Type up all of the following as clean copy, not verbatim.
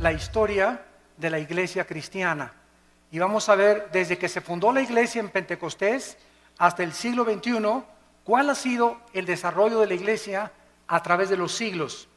la historia de la iglesia cristiana. Y vamos a ver desde que se fundó la iglesia en Pentecostés hasta el siglo XXI, cuál ha sido el desarrollo de la iglesia a través de los siglos.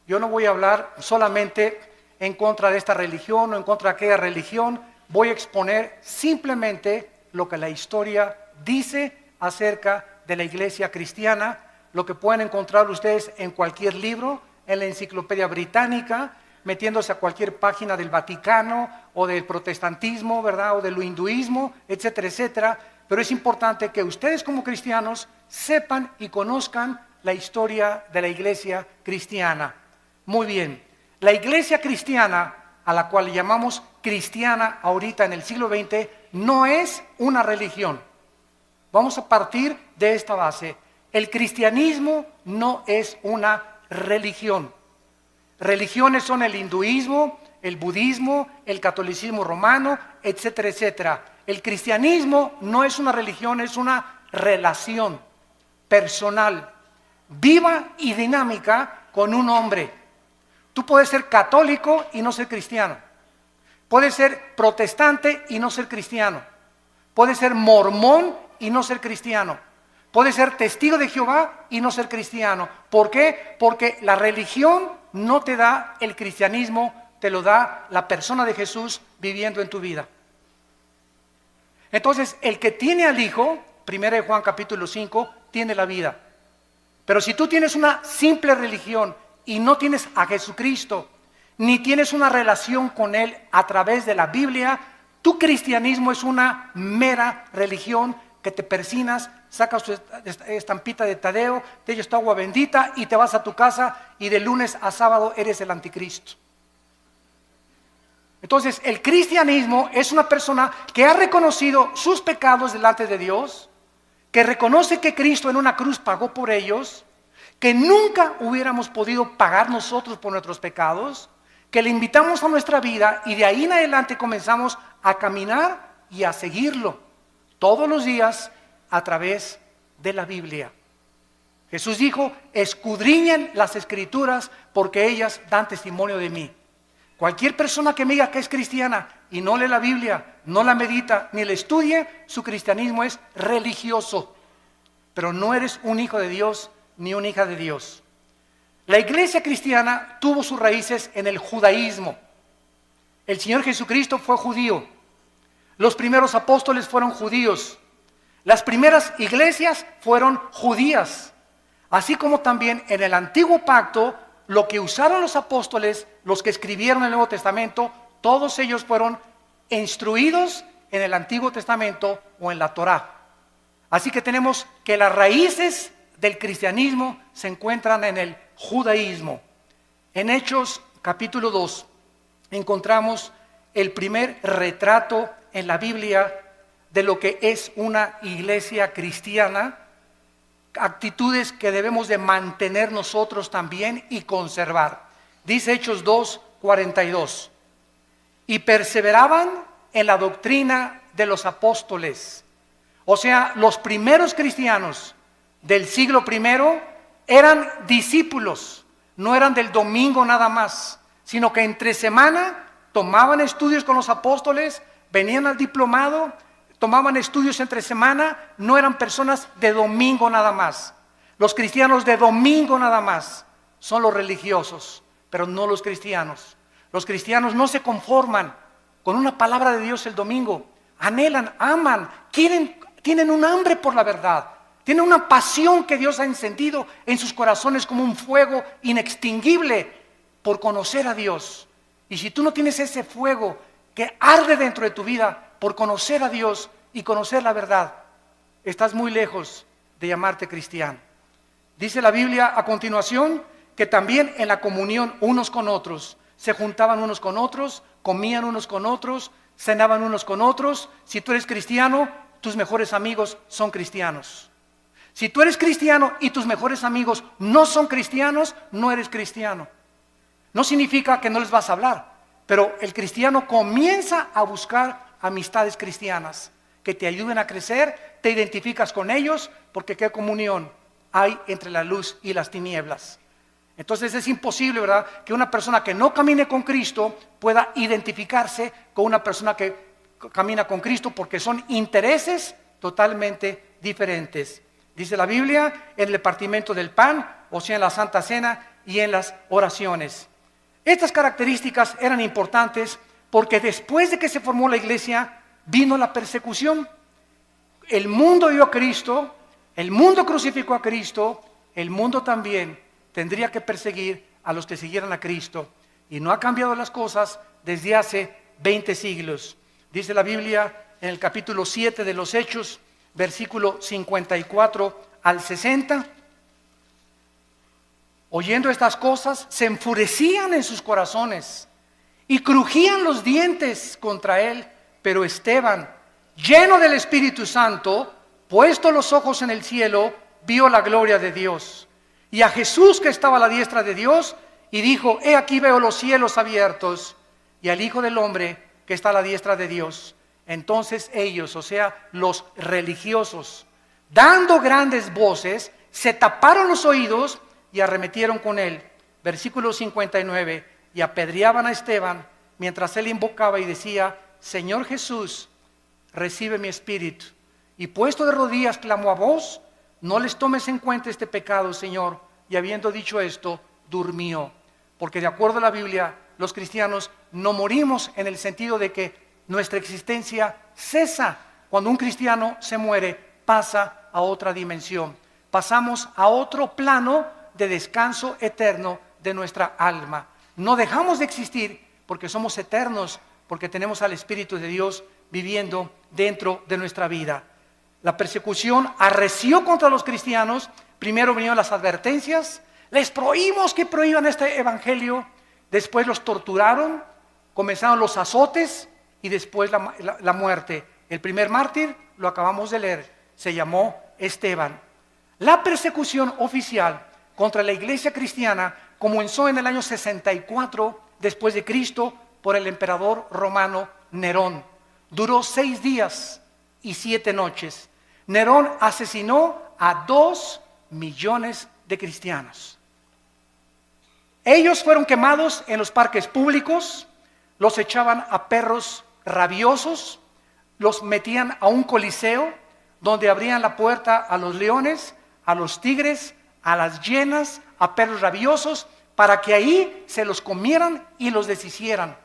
Yo no voy a hablar solamente en contra de esta religión o en contra de aquella religión, voy a exponer simplemente lo que la historia dice acerca de la iglesia cristiana, lo que pueden encontrar ustedes en cualquier libro, en la Enciclopedia Británica, metiéndose a cualquier página del Vaticano o del protestantismo, ¿verdad? O del hinduismo, etcétera, etcétera. Pero es importante que ustedes como cristianos sepan y conozcan la historia de la iglesia cristiana. Muy bien, la iglesia cristiana, a la cual llamamos cristiana ahorita en el siglo XX, no es una religión. Vamos a partir de esta base. El cristianismo no es una religión. Religiones son el hinduismo, el budismo, el catolicismo romano, etcétera, etcétera. El cristianismo no es una religión, es una relación personal, viva y dinámica con un hombre. Tú puedes ser católico y no ser cristiano. Puedes ser protestante y no ser cristiano. Puedes ser mormón y no ser cristiano. Puedes ser testigo de Jehová y no ser cristiano. ¿Por qué? Porque la religión no te da el cristianismo, te lo da la persona de Jesús viviendo en tu vida. Entonces, el que tiene al Hijo, 1 Juan capítulo 5, tiene la vida. Pero si tú tienes una simple religión y no tienes a Jesucristo, ni tienes una relación con Él a través de la Biblia, tu cristianismo es una mera religión que te persinas, sacas tu estampita de Tadeo, te echas tu agua bendita y te vas a tu casa y de lunes a sábado eres el anticristo. Entonces, el cristianismo es una persona que ha reconocido sus pecados delante de Dios, que reconoce que Cristo en una cruz pagó por ellos, que nunca hubiéramos podido pagar nosotros por nuestros pecados, que le invitamos a nuestra vida y de ahí en adelante comenzamos a caminar y a seguirlo todos los días a través de la Biblia. Jesús dijo: escudriñen las Escrituras porque ellas dan testimonio de mí. Cualquier persona que me diga que es cristiana y no lee la Biblia, no la medita, ni la estudie, su cristianismo es religioso. Pero no eres un hijo de Dios ni una hija de Dios. La iglesia cristiana tuvo sus raíces en el judaísmo. El Señor Jesucristo fue judío. Los primeros apóstoles fueron judíos. Las primeras iglesias fueron judías. Así como también en el antiguo pacto, lo que usaron los apóstoles, los que escribieron el Nuevo Testamento, todos ellos fueron instruidos en el Antiguo Testamento o en la Torá. Así que tenemos que las raíces del cristianismo se encuentran en el judaísmo. En Hechos capítulo 2 encontramos el primer retrato en la Biblia de lo que es una iglesia cristiana, actitudes que debemos de mantener nosotros también y conservar. Dice Hechos 2:42, y perseveraban en la doctrina de los apóstoles. O sea, los primeros cristianos del siglo I eran discípulos, no eran del domingo nada más, sino que entre semana tomaban estudios con los apóstoles, venían al diplomado, tomaban estudios entre semana, no eran personas de domingo nada más. Los cristianos de domingo nada más son los religiosos, pero no los cristianos. Los cristianos no se conforman con una palabra de Dios el domingo, anhelan, aman, tienen un hambre por la verdad, tienen una pasión que Dios ha encendido en sus corazones como un fuego inextinguible por conocer a Dios. Y si tú no tienes ese fuego que arde dentro de tu vida por conocer a Dios y conocer la verdad, estás muy lejos de llamarte cristiano. Dice la Biblia a continuación que también en la comunión unos con otros, se juntaban unos con otros, comían unos con otros, cenaban unos con otros. Si tú eres cristiano, tus mejores amigos son cristianos. Si tú eres cristiano y tus mejores amigos no son cristianos, no eres cristiano. No significa que no les vas a hablar, pero el cristiano comienza a buscar amistades cristianas que te ayuden a crecer, te identificas con ellos, porque qué comunión hay entre la luz y las tinieblas. Entonces es imposible, ¿verdad?, que una persona que no camine con Cristo pueda identificarse con una persona que camina con Cristo, porque son intereses totalmente diferentes. Dice la Biblia, en el repartimiento del pan, o sea, en la Santa Cena y en las oraciones. Estas características eran importantes porque después de que se formó la iglesia, vino la persecución. El mundo dio a Cristo, el mundo crucificó a Cristo, el mundo también tendría que perseguir a los que siguieran a Cristo. Y no ha cambiado las cosas desde hace 20 siglos. Dice la Biblia en el capítulo 7 de los Hechos, versículo 54 al 60. Oyendo estas cosas, se enfurecían en sus corazones y crujían los dientes contra él. Pero Esteban, lleno del Espíritu Santo, puesto los ojos en el cielo, vio la gloria de Dios y a Jesús que estaba a la diestra de Dios, y dijo: he aquí veo los cielos abiertos y al Hijo del Hombre que está a la diestra de Dios. Entonces ellos, o sea, los religiosos, dando grandes voces, se taparon los oídos y arremetieron con él. Versículo 59, y apedreaban a Esteban mientras él invocaba y decía: Señor Jesús, recibe mi espíritu. Y puesto de rodillas clamó a voz: no les tomes en cuenta este pecado, Señor. Y habiendo dicho esto, durmió. Porque de acuerdo a la Biblia, los cristianos no morimos en el sentido de que nuestra existencia cesa. Cuando un cristiano se muere, pasa a otra dimensión. Pasamos a otro plano de descanso eterno de nuestra alma. No dejamos de existir porque somos eternos, porque tenemos al Espíritu de Dios viviendo dentro de nuestra vida. La persecución arreció contra los cristianos. Primero vinieron las advertencias, les prohibimos que prohíban este evangelio. Después los torturaron, comenzaron los azotes y después la muerte. El primer mártir, lo acabamos de leer, se llamó Esteban. La persecución oficial contra la iglesia cristiana comenzó en el año 64 después de Cristo por el emperador romano Nerón. Duró 6 días y 7 noches. Nerón asesinó a 2 millones de cristianos. Ellos fueron quemados en los parques públicos, los echaban a perros rabiosos, los metían a un coliseo donde abrían la puerta a los leones, a los tigres, a las hienas, a perros rabiosos, para que ahí se los comieran y los deshicieran.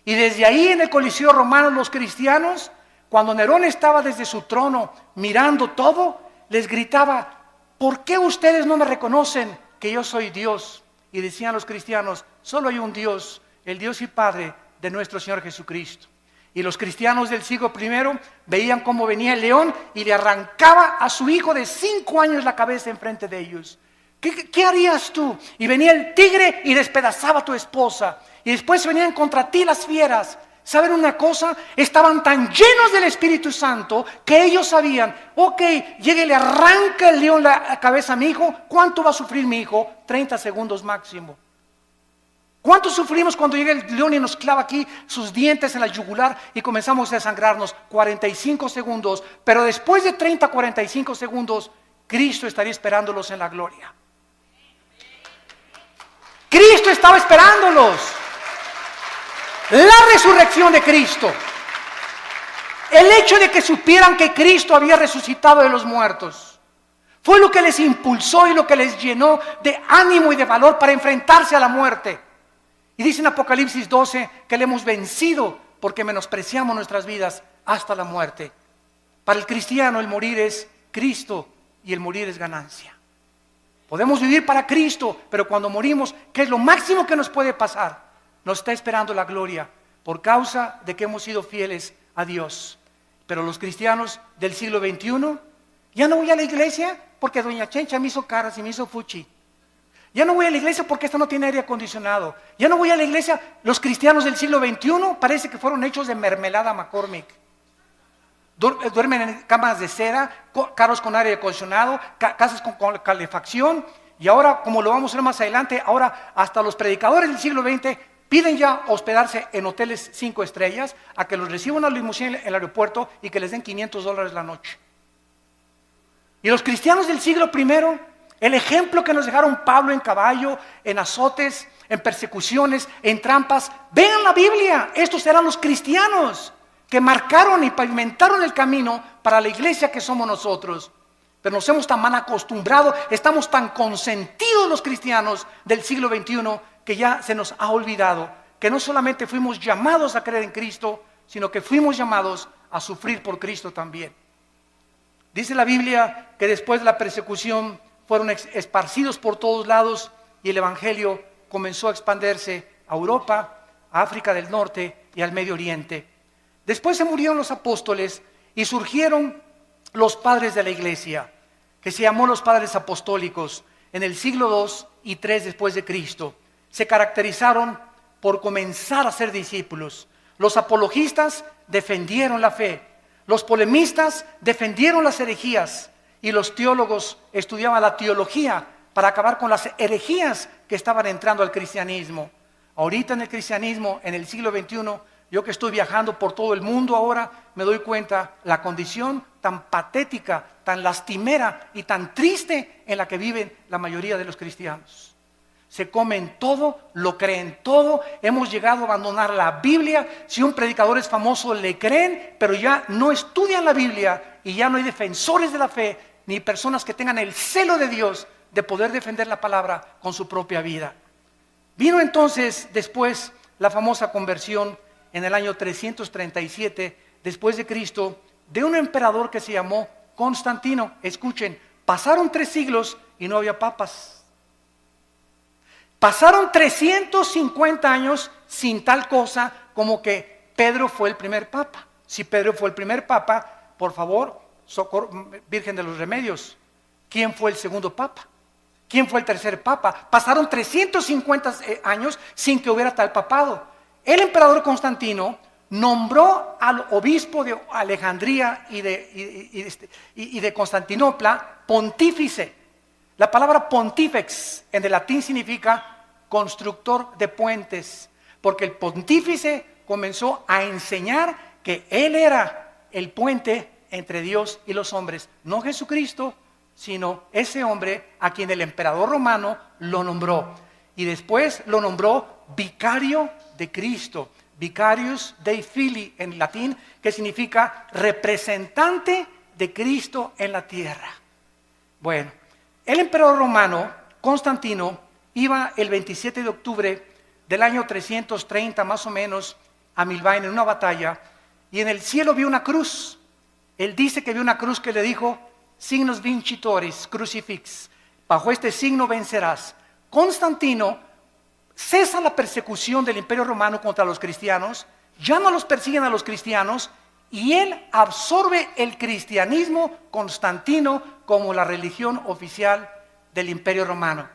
Y desde ahí en el Coliseo romano, los cristianos, cuando Nerón estaba desde su trono mirando todo, les gritaba: ¿por qué ustedes no me reconocen que yo soy Dios? Y decían los cristianos: solo hay un Dios, el Dios y Padre de nuestro Señor Jesucristo. Y los cristianos del siglo I veían cómo venía el león y le arrancaba a su hijo de 5 años la cabeza enfrente de ellos. ¿Qué harías tú? Y venía el tigre y despedazaba a tu esposa. Y después venían contra ti las fieras. ¿Saben una cosa? Estaban tan llenos del Espíritu Santo que ellos sabían: ok, llega y le arranca el león la cabeza a mi hijo. ¿Cuánto va a sufrir mi hijo? 30 segundos máximo. ¿Cuánto sufrimos cuando llega el león y nos clava aquí sus dientes en la yugular y comenzamos a desangrarnos? 45 segundos. Pero después de 30, 45 segundos, Cristo estaría esperándolos en la gloria. Cristo estaba esperándolos. La resurrección de Cristo, el hecho de que supieran que Cristo había resucitado de los muertos, fue lo que les impulsó y lo que les llenó de ánimo y de valor para enfrentarse a la muerte. Y dice en Apocalipsis 12 que le hemos vencido porque menospreciamos nuestras vidas hasta la muerte. Para el cristiano el morir es Cristo y el morir es ganancia. Podemos vivir para Cristo, pero cuando morimos, ¿qué es lo máximo que nos puede pasar? Nos está esperando la gloria por causa de que hemos sido fieles a Dios. Pero los cristianos del siglo XXI, ya no voy a la iglesia porque doña Chencha me hizo caras y me hizo fuchi. Ya no voy a la iglesia porque esta no tiene aire acondicionado. Ya no voy a la iglesia. Los cristianos del siglo XXI parece que fueron hechos de mermelada McCormick. Duermen en camas de cera, carros con aire acondicionado, casas con calefacción. Y ahora, como lo vamos a ver más adelante, ahora hasta los predicadores del siglo XX piden ya hospedarse en hoteles 5 estrellas, a que los reciba una limusina en el aeropuerto y que les den $500 la noche. Y los cristianos del siglo I El ejemplo que nos dejaron Pablo en caballo, en azotes, en persecuciones, en trampas. Vean la Biblia, estos eran los cristianos que marcaron y pavimentaron el camino para la iglesia que somos nosotros. Pero nos hemos tan mal acostumbrado, estamos tan consentidos los cristianos del siglo XXI que ya se nos ha olvidado que no solamente fuimos llamados a creer en Cristo, sino que fuimos llamados a sufrir por Cristo también. Dice la Biblia que después de la persecución fueron esparcidos por todos lados y el evangelio comenzó a expandirse a Europa, a África del Norte y al Medio Oriente. Después se murieron los apóstoles y surgieron los padres de la iglesia, que se llamó los padres apostólicos en el siglo II y III después de Cristo. Se caracterizaron por comenzar a ser discípulos. Los apologistas defendieron la fe, los polemistas defendieron las herejías y los teólogos estudiaban la teología para acabar con las herejías que estaban entrando al cristianismo. Ahorita en el cristianismo, en el siglo XXI, yo que estoy viajando por todo el mundo ahora, me doy cuenta la condición tan patética, tan lastimera y tan triste en la que viven la mayoría de los cristianos. Se comen todo, lo creen todo, hemos llegado a abandonar la Biblia. Si un predicador es famoso le creen, pero ya no estudian la Biblia y ya no hay defensores de la fe, ni personas que tengan el celo de Dios de poder defender la palabra con su propia vida. Vino entonces después la famosa conversión en el año 337 después de Cristo de un emperador que se llamó Constantino. Escuchen, pasaron 3 siglos y no había papas. Pasaron 350 años sin tal cosa como que Pedro fue el primer papa. Si Pedro fue el primer papa, por favor, Virgen de los Remedios, ¿quién fue el segundo papa? ¿Quién fue el tercer papa? Pasaron 350 años sin que hubiera tal papado. El emperador Constantino nombró al obispo de Alejandría y de Constantinopla pontífice. La palabra pontífex en el latín significa constructor de puentes, porque el pontífice comenzó a enseñar que él era el puente entre Dios y los hombres, no Jesucristo, sino ese hombre a quien el emperador romano lo nombró. Y después lo nombró vicario de Cristo, vicarius Dei Filii en latín, que significa representante de Cristo en la tierra. Bueno, el emperador romano, Constantino, iba el 27 de octubre del año 330 más o menos a Milvain en una batalla, y en el cielo vio una cruz. Él dice que vio una cruz que le dijo, signos vincitoris, crucifix, bajo este signo vencerás. Constantino cesa la persecución del imperio romano contra los cristianos, ya no los persiguen a los cristianos, y él absorbe el cristianismo constantino como la religión oficial del imperio romano.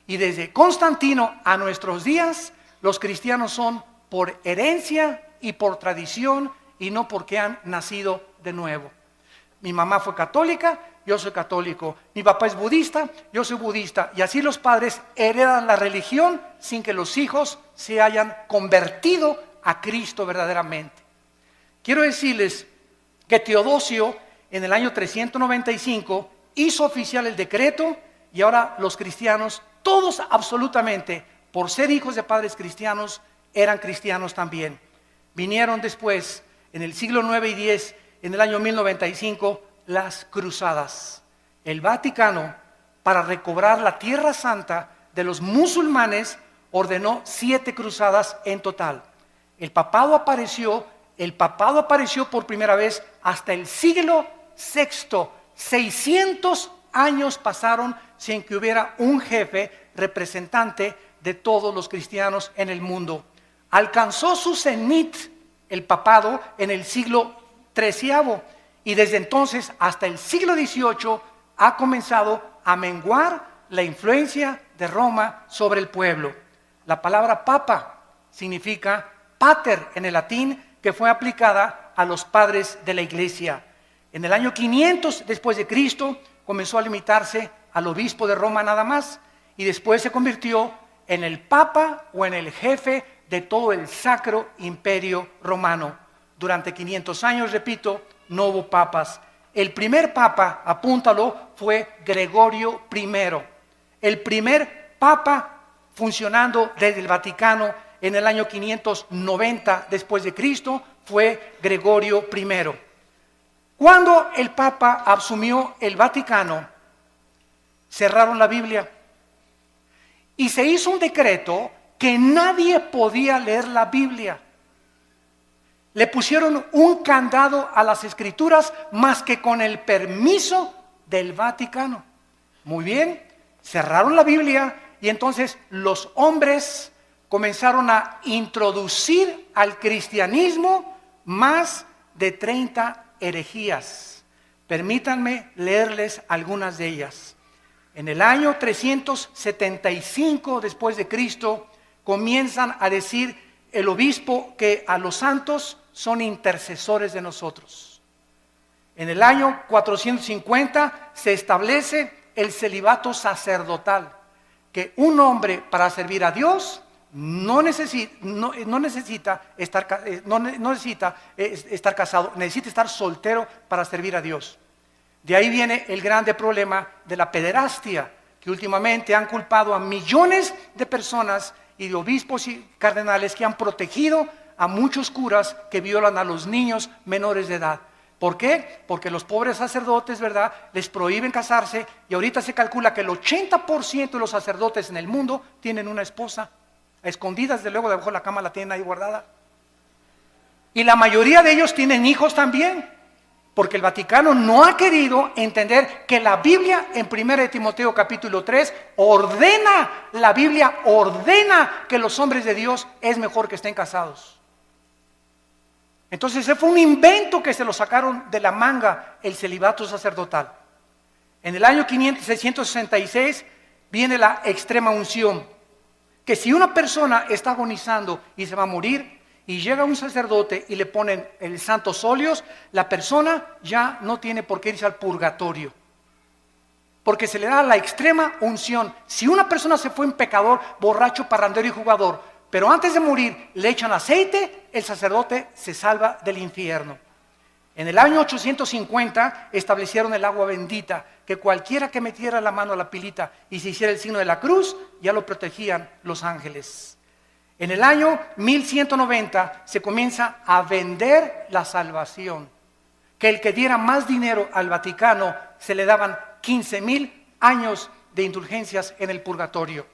Y desde Constantino a nuestros días, los cristianos son por herencia y por tradición y no porque han nacido de nuevo. Mi mamá fue católica, yo soy católico. Mi papá es budista, yo soy budista. Y así los padres heredan la religión sin que los hijos se hayan convertido a Cristo verdaderamente. Quiero decirles que Teodosio en el año 395 hizo oficial el decreto y ahora los cristianos, todos absolutamente, por ser hijos de padres cristianos, eran cristianos también. Vinieron después, en el siglo IX y X, en el año 1095, las cruzadas. El Vaticano, para recobrar la Tierra Santa de los musulmanes, ordenó 7 cruzadas en total. El papado apareció por primera vez hasta el siglo VI. 600 años pasaron sin que hubiera un jefe representante de todos los cristianos en el mundo. Alcanzó su cenit el papado en el siglo XIII y desde entonces hasta el siglo XVIII ha comenzado a menguar la influencia de Roma sobre el pueblo. La palabra papa significa pater en el latín, que fue aplicada a los padres de la iglesia. En el año 500 después de Cristo comenzó a limitarse al obispo de Roma nada más y después se convirtió en el papa o en el jefe de todo el sacro imperio romano. Durante 500 años, repito, no hubo papas. El primer papa, apúntalo, fue Gregorio I. El primer papa funcionando desde el Vaticano en el año 590 después de Cristo fue Gregorio I. Cuando el papa asumió el Vaticano, cerraron la Biblia y se hizo un decreto que nadie podía leer la Biblia. Le pusieron un candado a las escrituras más que con el permiso del Vaticano. Muy bien, cerraron la Biblia y entonces los hombres comenzaron a introducir al cristianismo más de 30 herejías. Permítanme leerles algunas de ellas. En el año 375 después de Cristo comienzan a decir el obispo que a los santos son intercesores de nosotros. En el año 450 se establece el celibato sacerdotal, que un hombre para servir a Dios no necesita estar casado, necesita estar soltero para servir a Dios. De ahí viene el grande problema de la pederastia, que últimamente han culpado a millones de personas y de obispos y cardenales que han protegido a muchos curas que violan a los niños menores de edad. ¿Por qué? Porque los pobres sacerdotes, ¿verdad?, les prohíben casarse y ahorita se calcula que el 80% de los sacerdotes en el mundo tienen una esposa. A escondidas, desde luego, debajo de la cama la tienen ahí guardada. Y la mayoría de ellos tienen hijos también, porque el Vaticano no ha querido entender que la Biblia en 1 Timoteo capítulo 3 la Biblia ordena que los hombres de Dios es mejor que estén casados. Entonces ese fue un invento que se lo sacaron de la manga, el celibato sacerdotal. En el año 666 viene la extrema unción, que si una persona está agonizando y se va a morir, y llega un sacerdote y le ponen el santos óleos, la persona ya no tiene por qué irse al purgatorio, porque se le da la extrema unción. Si una persona se fue un pecador, borracho, parrandero y jugador, pero antes de morir le echan aceite, el sacerdote se salva del infierno. En el año 850 establecieron el agua bendita, que cualquiera que metiera la mano a la pilita y se hiciera el signo de la cruz, ya lo protegían los ángeles. En el año 1190 se comienza a vender la salvación, que el que diera más dinero al Vaticano se le daban 15,000 años de indulgencias en el purgatorio.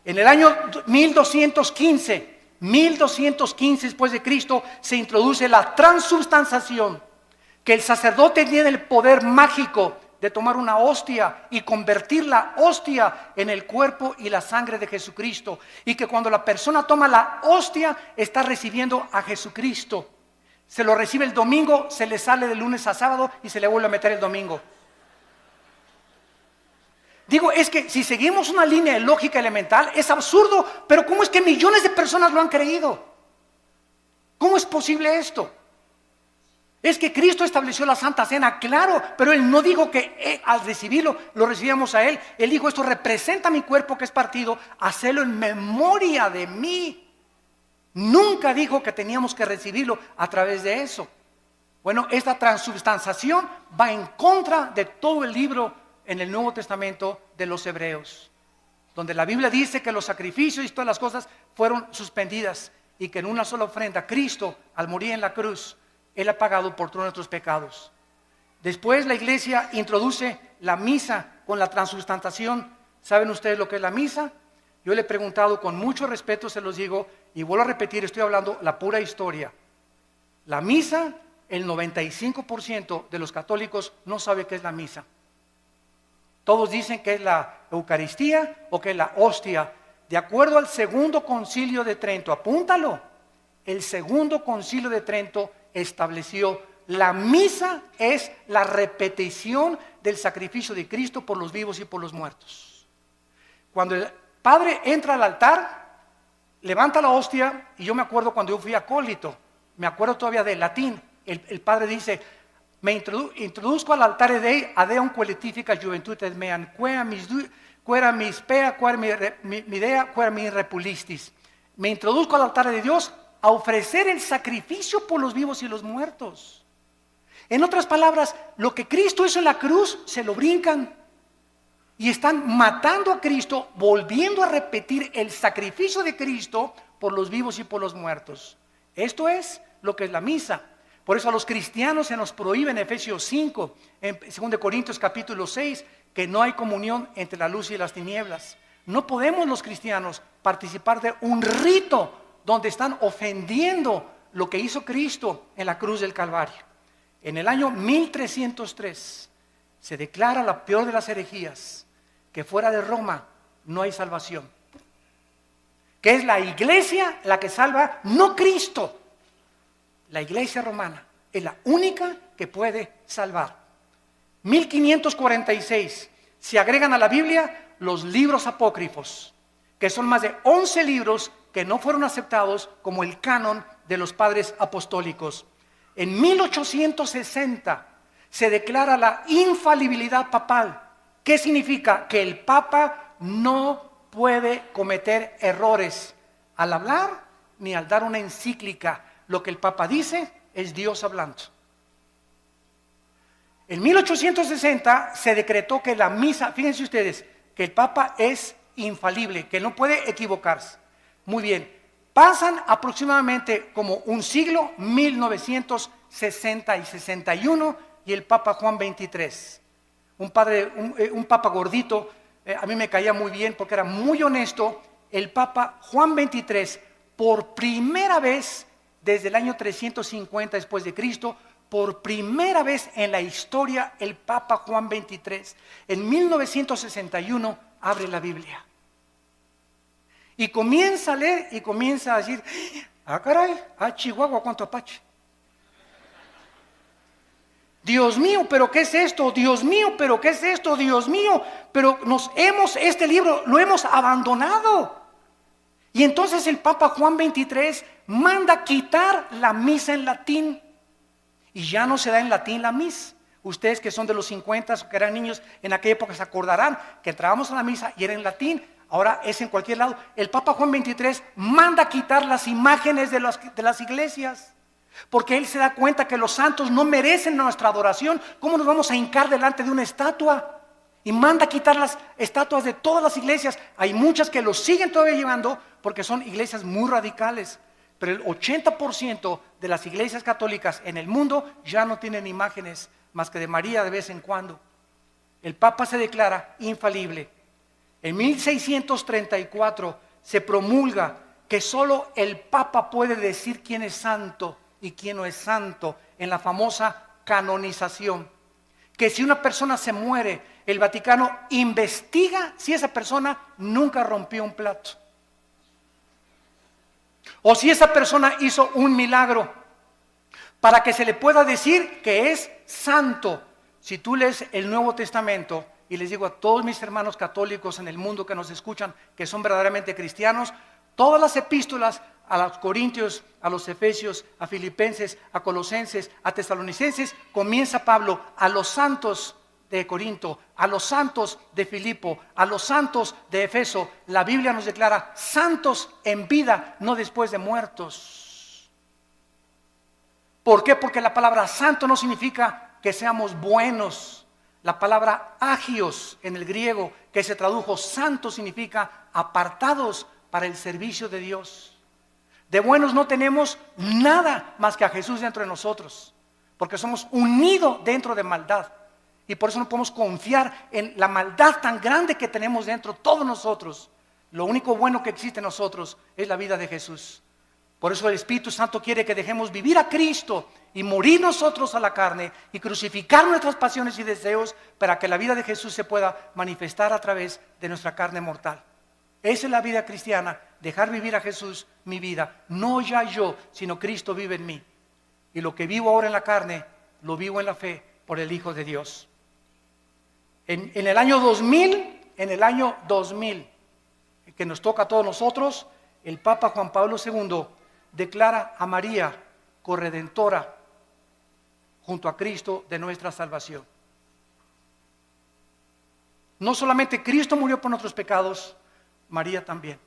En el año 1215 después de Cristo, se introduce la transubstanciación, que el sacerdote tiene el poder mágico de tomar una hostia y convertir la hostia en el cuerpo y la sangre de Jesucristo, y que cuando la persona toma la hostia está recibiendo a Jesucristo. Se lo recibe el domingo, se le sale de lunes a sábado y se le vuelve a meter el domingo. Digo, es que si seguimos una línea de lógica elemental es absurdo, pero ¿cómo es que millones de personas lo han creído? ¿Cómo es posible esto? Es que Cristo estableció la Santa Cena, claro, pero Él no dijo que al recibirlo, lo recibíamos a Él. Él dijo, esto representa mi cuerpo que es partido, hacelo en memoria de mí. Nunca dijo que teníamos que recibirlo a través de eso. Bueno, esta transubstanciación va en contra de todo el libro en el Nuevo Testamento de los Hebreos, donde la Biblia dice que los sacrificios y todas las cosas fueron suspendidas y que en una sola ofrenda, Cristo, al morir en la cruz, Él ha pagado por todos nuestros pecados. Después la iglesia introduce la misa con la transubstanciación. ¿Saben ustedes lo que es la misa? Yo le he preguntado con mucho respeto, se los digo, y vuelvo a repetir, estoy hablando la pura historia. La misa, el 95% de los católicos no sabe qué es la misa. Todos dicen que es la Eucaristía o que es la hostia. De acuerdo al Segundo Concilio de Trento, apúntalo, el Segundo Concilio de Trento estableció la misa es la repetición del sacrificio de Cristo por los vivos y por los muertos. Cuando el padre entra al altar, levanta la hostia, y yo me acuerdo cuando yo fui acólito, me acuerdo todavía del latín, el padre dice, me introduzco al altar Dei, adeum quae juventudes meam, quera mis pea, quera mi dea, quera mi repulistis. Me introduzco al altar de Dios a ofrecer el sacrificio por los vivos y los muertos. En otras palabras, lo que Cristo hizo en la cruz, se lo brincan. y están matando a Cristo, volviendo a repetir el sacrificio de Cristo por los vivos y por los muertos. Esto es lo que es la misa. Por eso a los cristianos se nos prohíbe en Efesios 5, en 2 Corintios capítulo 6, que no hay comunión entre la luz y las tinieblas. No podemos los cristianos participar de un rito donde están ofendiendo lo que hizo Cristo en la cruz del Calvario. En el año 1303 se declara la peor de las herejías, que fuera de Roma no hay salvación. Que es la iglesia la que salva, no Cristo. La iglesia romana es la única que puede salvar. 1546 se agregan a la Biblia los libros apócrifos, que son más de 11 libros que no fueron aceptados como el canon de los padres apostólicos. En 1860 se declara la infalibilidad papal. ¿Qué significa? Que el Papa no puede cometer errores al hablar ni al dar una encíclica. Lo que el Papa dice es Dios hablando. En 1860 se decretó que la misa, fíjense ustedes, que el Papa es infalible, que no puede equivocarse. Muy bien, pasan aproximadamente como un siglo, 1960 y 61, y el Papa Juan XXIII, un Papa gordito, a mí me caía muy bien porque era muy honesto. El Papa Juan XXIII, por primera vez desde el año 350 después de Cristo, por primera vez en la historia, el Papa Juan XXIII, en 1961, abre la Biblia. Y comienza a leer y comienza a decir, ah caray, ah Chihuahua, cuánto apache. Dios mío, pero ¿qué es esto? Dios mío, pero ¿qué es esto? Dios mío, pero este libro lo hemos abandonado. Y entonces el Papa Juan XXIII manda quitar la misa en latín. Y ya no se da en latín la misa. Ustedes que son de los 50 o que eran niños en aquella época se acordarán que entrábamos a la misa y era en latín. Ahora es en cualquier lado. El Papa Juan XXIII manda quitar las imágenes de las iglesias. Porque él se da cuenta que los santos no merecen nuestra adoración. ¿Cómo nos vamos a hincar delante de una estatua? Y manda quitar las estatuas de todas las iglesias. Hay muchas que los siguen todavía llevando porque son iglesias muy radicales. Pero el 80% de las iglesias católicas en el mundo ya no tienen imágenes más que de María de vez en cuando. El Papa se declara infalible. En 1634 se promulga que solo el Papa puede decir quién es santo y quién no es santo en la famosa canonización. Que si una persona se muere, el Vaticano investiga si esa persona nunca rompió un plato. O si esa persona hizo un milagro, para que se le pueda decir que es santo. Si tú lees el Nuevo Testamento, y les digo a todos mis hermanos católicos en el mundo que nos escuchan, que son verdaderamente cristianos, todas las epístolas a los Corintios, a los Efesios, a Filipenses, a Colosenses, a Tesalonicenses, comienza Pablo a los santos de Corinto, a los santos de Filipo, a los santos de Efeso. La Biblia nos declara santos en vida, no después de muertos. ¿Por qué? Porque la palabra santo no significa que seamos buenos. La palabra agios en el griego, que se tradujo santo, significa apartados para el servicio de Dios. De buenos no tenemos nada más que a Jesús dentro de nosotros, porque somos unidos dentro de maldad. Y por eso no podemos confiar en la maldad tan grande que tenemos dentro todos nosotros. Lo único bueno que existe en nosotros es la vida de Jesús. Por eso el Espíritu Santo quiere que dejemos vivir a Cristo y morir nosotros a la carne y crucificar nuestras pasiones y deseos para que la vida de Jesús se pueda manifestar a través de nuestra carne mortal. Esa es la vida cristiana, dejar vivir a Jesús mi vida. No ya yo, sino Cristo vive en mí. Y lo que vivo ahora en la carne, lo vivo en la fe por el Hijo de Dios. En el año 2000, que nos toca a todos nosotros, el Papa Juan Pablo II declara a María corredentora junto a Cristo de nuestra salvación. No solamente Cristo murió por nuestros pecados, María también.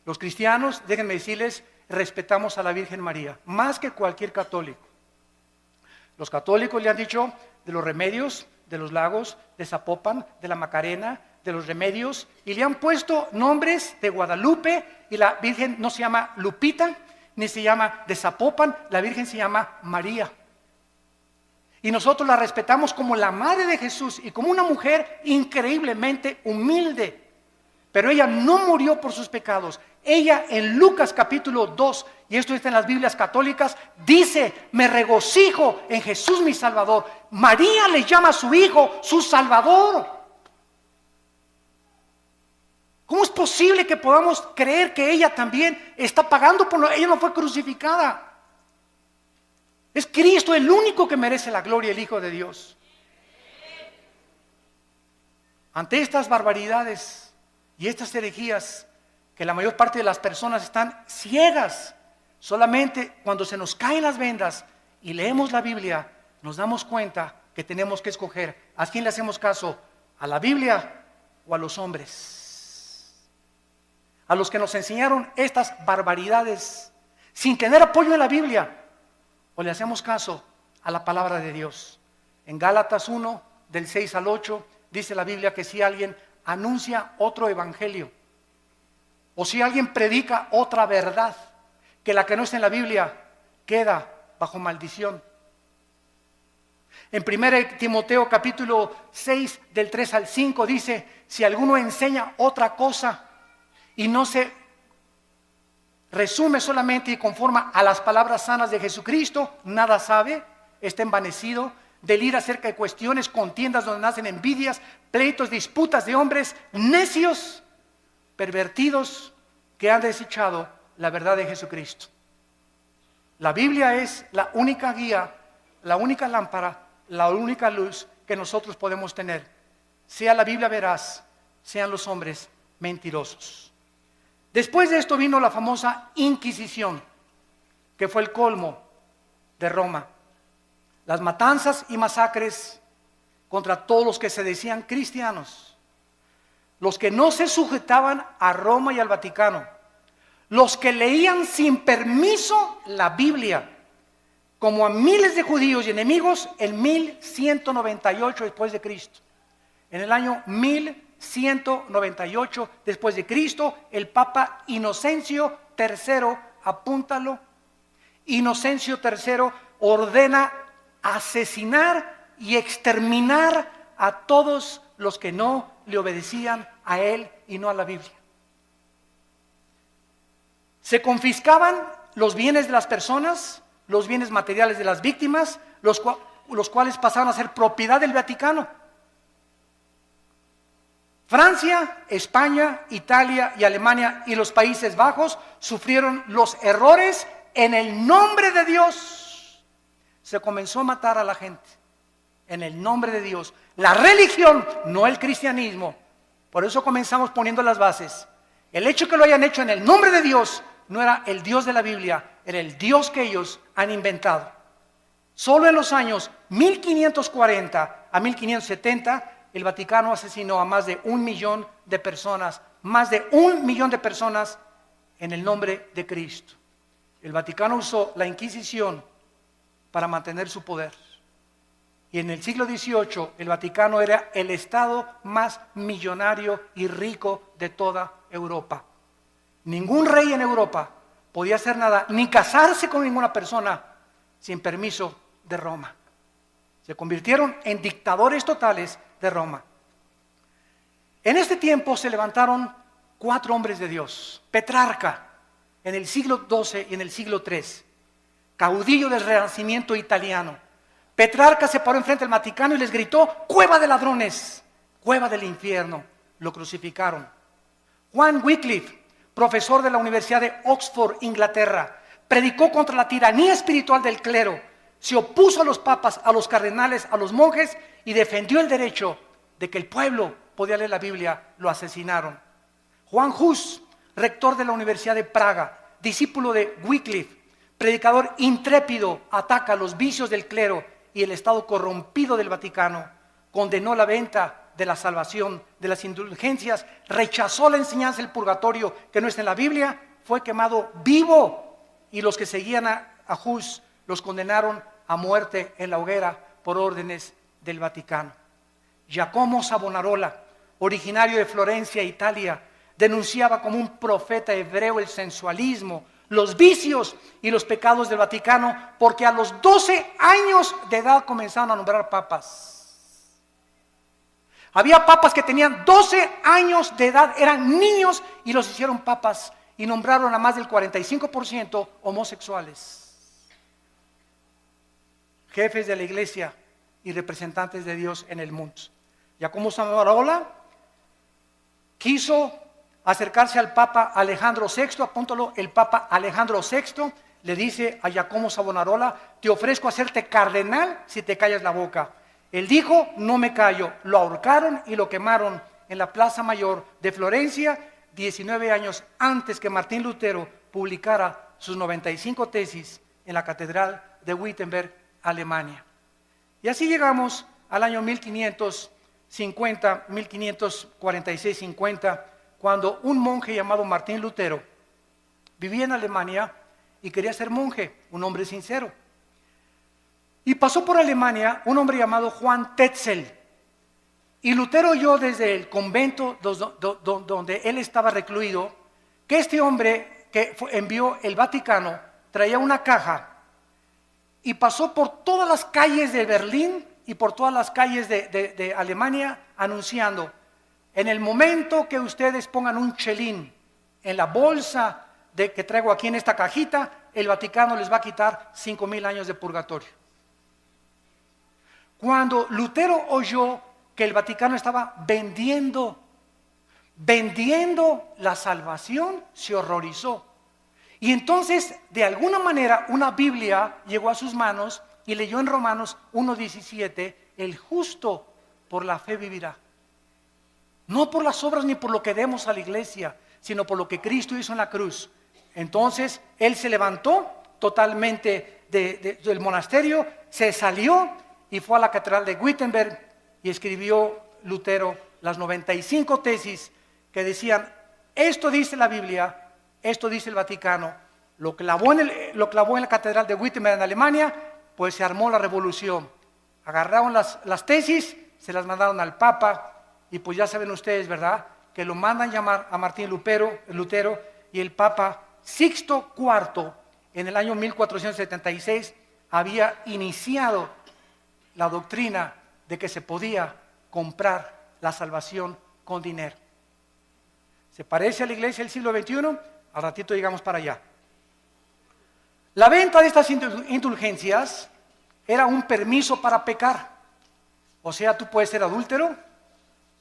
Los cristianos, déjenme decirles, respetamos a la Virgen María, más que cualquier católico. Los católicos le han dicho de los remedios de los Lagos, de Zapopan, de la Macarena, de los Remedios, y le han puesto nombres de Guadalupe, y la Virgen no se llama Lupita, ni se llama de Zapopan, la Virgen se llama María. Y nosotros la respetamos como la madre de Jesús y como una mujer increíblemente humilde. Pero ella no murió por sus pecados. Ella en Lucas capítulo 2, y esto está en las Biblias católicas, dice: me regocijo en Jesús mi Salvador. María le llama a su hijo su Salvador. ¿Cómo es posible que podamos creer que ella también está pagando por ella no fue crucificada? Es Cristo el único que merece la gloria, el Hijo de Dios. Ante estas barbaridades y estas herejías, que la mayor parte de las personas están ciegas, solamente cuando se nos caen las vendas y leemos la Biblia, nos damos cuenta que tenemos que escoger a quién le hacemos caso, a la Biblia o a los hombres, a los que nos enseñaron estas barbaridades sin tener apoyo en la Biblia, o le hacemos caso a la palabra de Dios. En Gálatas 1, del 6 al 8, dice la Biblia que si alguien anuncia otro evangelio, o si alguien predica otra verdad que la que no está en la Biblia, queda bajo maldición. En 1 Timoteo capítulo 6, del 3 al 5 dice: si alguno enseña otra cosa y no se resume solamente y conforma a las palabras sanas de Jesucristo, nada sabe, está envanecido, delira acerca de cuestiones, contiendas donde nacen envidias, pleitos, disputas de hombres necios, pervertidos, que han desechado la verdad de Jesucristo. La Biblia es la única guía, la única lámpara, la única luz que nosotros podemos tener. Sea la Biblia veraz, sean los hombres mentirosos. Después de esto vino la famosa Inquisición, que fue el colmo de Roma. Las matanzas y masacres contra todos los que se decían cristianos, los que no se sujetaban a Roma y al Vaticano, los que leían sin permiso la Biblia, como a miles de judíos y enemigos en 1198 después de Cristo. En el año 1198 después de Cristo, el Papa Inocencio III, apúntalo, Inocencio III ordena asesinar y exterminar a todos los que no le obedecían a él y no a la Biblia. Se confiscaban los bienes de las personas, los bienes materiales de las víctimas, los cuales pasaron a ser propiedad del Vaticano. Francia, España, Italia y Alemania y los Países Bajos sufrieron los errores en el nombre de Dios. Se comenzó a matar a la gente en el nombre de Dios. La religión, no el cristianismo. Por eso comenzamos poniendo las bases. El hecho que lo hayan hecho en el nombre de Dios no era el Dios de la Biblia, era el Dios que ellos han inventado. Solo en los años 1540 a 1570, el Vaticano asesinó a más de 1 millón de personas, más de 1 millón de personas en el nombre de Cristo. El Vaticano usó la Inquisición para mantener su poder. Y en el siglo XVIII, el Vaticano era el estado más millonario y rico de toda Europa. Ningún rey en Europa podía hacer nada, ni casarse con ninguna persona sin permiso de Roma. Se convirtieron en dictadores totales de Roma. En este tiempo se levantaron 4 hombres de Dios. Petrarca, en el siglo XII y en el siglo III, caudillo del Renacimiento italiano. Petrarca se paró enfrente del Vaticano y les gritó: cueva de ladrones, cueva del infierno. Lo crucificaron. Juan Wycliffe, profesor de la Universidad de Oxford, Inglaterra, predicó contra la tiranía espiritual del clero, se opuso a los papas, a los cardenales, a los monjes y defendió el derecho de que el pueblo podía leer la Biblia. Lo asesinaron. Juan Hus, rector de la Universidad de Praga, discípulo de Wycliffe, predicador intrépido, ataca los vicios del clero y el estado corrompido del Vaticano, condenó la venta de la salvación, de las indulgencias, rechazó la enseñanza del purgatorio que no está en la Biblia, fue quemado vivo, y los que seguían a Hus los condenaron a muerte en la hoguera por órdenes del Vaticano. Giacomo Savonarola, originario de Florencia, Italia, denunciaba como un profeta hebreo el sensualismo, los vicios y los pecados del Vaticano, porque a los 12 años de edad comenzaron a nombrar papas. Había papas que tenían 12 años de edad, eran niños y los hicieron papas y nombraron a más del 45% homosexuales. Jefes de la iglesia y representantes de Dios en el mundo. Giacomo Savonarola quiso acercarse al Papa Alejandro VI, apúntalo, el Papa Alejandro VI le dice a Giacomo Savonarola: te ofrezco hacerte cardenal si te callas la boca. Él dijo: no me callo. Lo ahorcaron y lo quemaron en la Plaza Mayor de Florencia, 19 años antes que Martín Lutero publicara sus 95 tesis en la Catedral de Wittenberg, Alemania. Y así llegamos al año 1550, 1546-50, cuando un monje llamado Martín Lutero vivía en Alemania y quería ser monje, un hombre sincero. Y pasó por Alemania un hombre llamado Juan Tetzel. Y Lutero oyó desde el convento donde él estaba recluido que este hombre que envió el Vaticano traía una caja y pasó por todas las calles de Berlín y por todas las calles de Alemania anunciando: en el momento que ustedes pongan un chelín en la bolsa que traigo aquí en esta cajita, el Vaticano les va a quitar 5,000 años de purgatorio. Cuando Lutero oyó que el Vaticano estaba vendiendo la salvación, se horrorizó. Y entonces, de alguna manera, una Biblia llegó a sus manos y leyó en Romanos 1:17: el justo por la fe vivirá. No por las obras ni por lo que demos a la iglesia, sino por lo que Cristo hizo en la cruz. Entonces, él se levantó totalmente del monasterio, se salió y fue a la catedral de Wittenberg y escribió Lutero las 95 tesis que decían: esto dice la Biblia, esto dice el Vaticano. Lo clavó en la catedral de Wittenberg en Alemania, pues se armó la revolución. Agarraron las tesis, se las mandaron al Papa, y pues ya saben ustedes, ¿verdad?, que lo mandan llamar a Martín Lutero, y el Papa Sixto IV en el año 1476 había iniciado la doctrina de que se podía comprar la salvación con dinero. ¿Se parece a la iglesia del siglo XXI? Al ratito llegamos para allá. La venta de estas indulgencias era un permiso para pecar. O sea, tú puedes ser adúltero,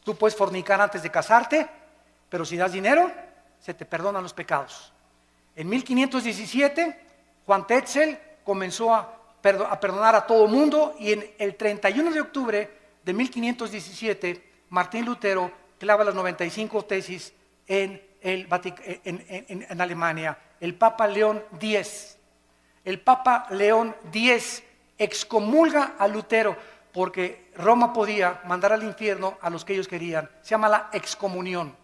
tú puedes fornicar antes de casarte, pero si das dinero, se te perdonan los pecados. En 1517, Juan Tetzel comenzó a perdonar a todo mundo, y en el 31 de octubre de 1517, Martín Lutero clava las 95 tesis en Alemania. El Papa León X excomulga a Lutero porque Roma podía mandar al infierno a los que ellos querían. Se llama la excomunión.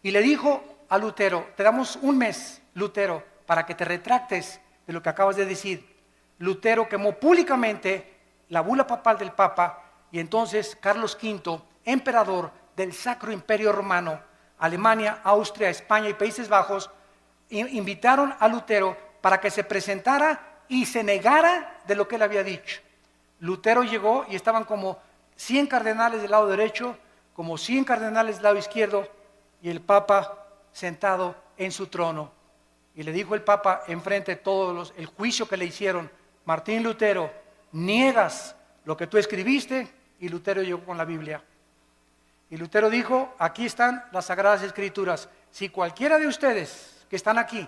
Y le dijo a Lutero: te damos un mes, Lutero, para que te retractes de lo que acabas de decir. Lutero quemó públicamente la bula papal del Papa, y entonces Carlos V, emperador del Sacro Imperio Romano, Alemania, Austria, España y Países Bajos, invitaron a Lutero para que se presentara y se negara de lo que él había dicho. Lutero llegó y estaban como 100 cardenales del lado derecho, como 100 cardenales del lado izquierdo, y el Papa sentado en su trono. Y le dijo el Papa enfrente de todos el juicio que le hicieron: Martín Lutero, niegas lo que tú escribiste. Y Lutero llegó con la Biblia. Y Lutero dijo: aquí están las Sagradas Escrituras. Si cualquiera de ustedes que están aquí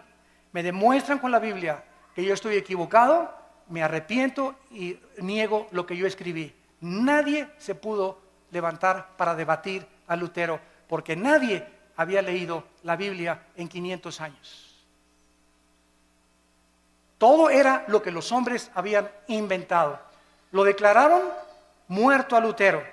me demuestran con la Biblia que yo estoy equivocado, me arrepiento y niego lo que yo escribí. Nadie se pudo levantar para debatir a Lutero, porque nadie había leído la Biblia en 500 años. Todo era lo que los hombres habían inventado. Lo declararon muerto a Lutero,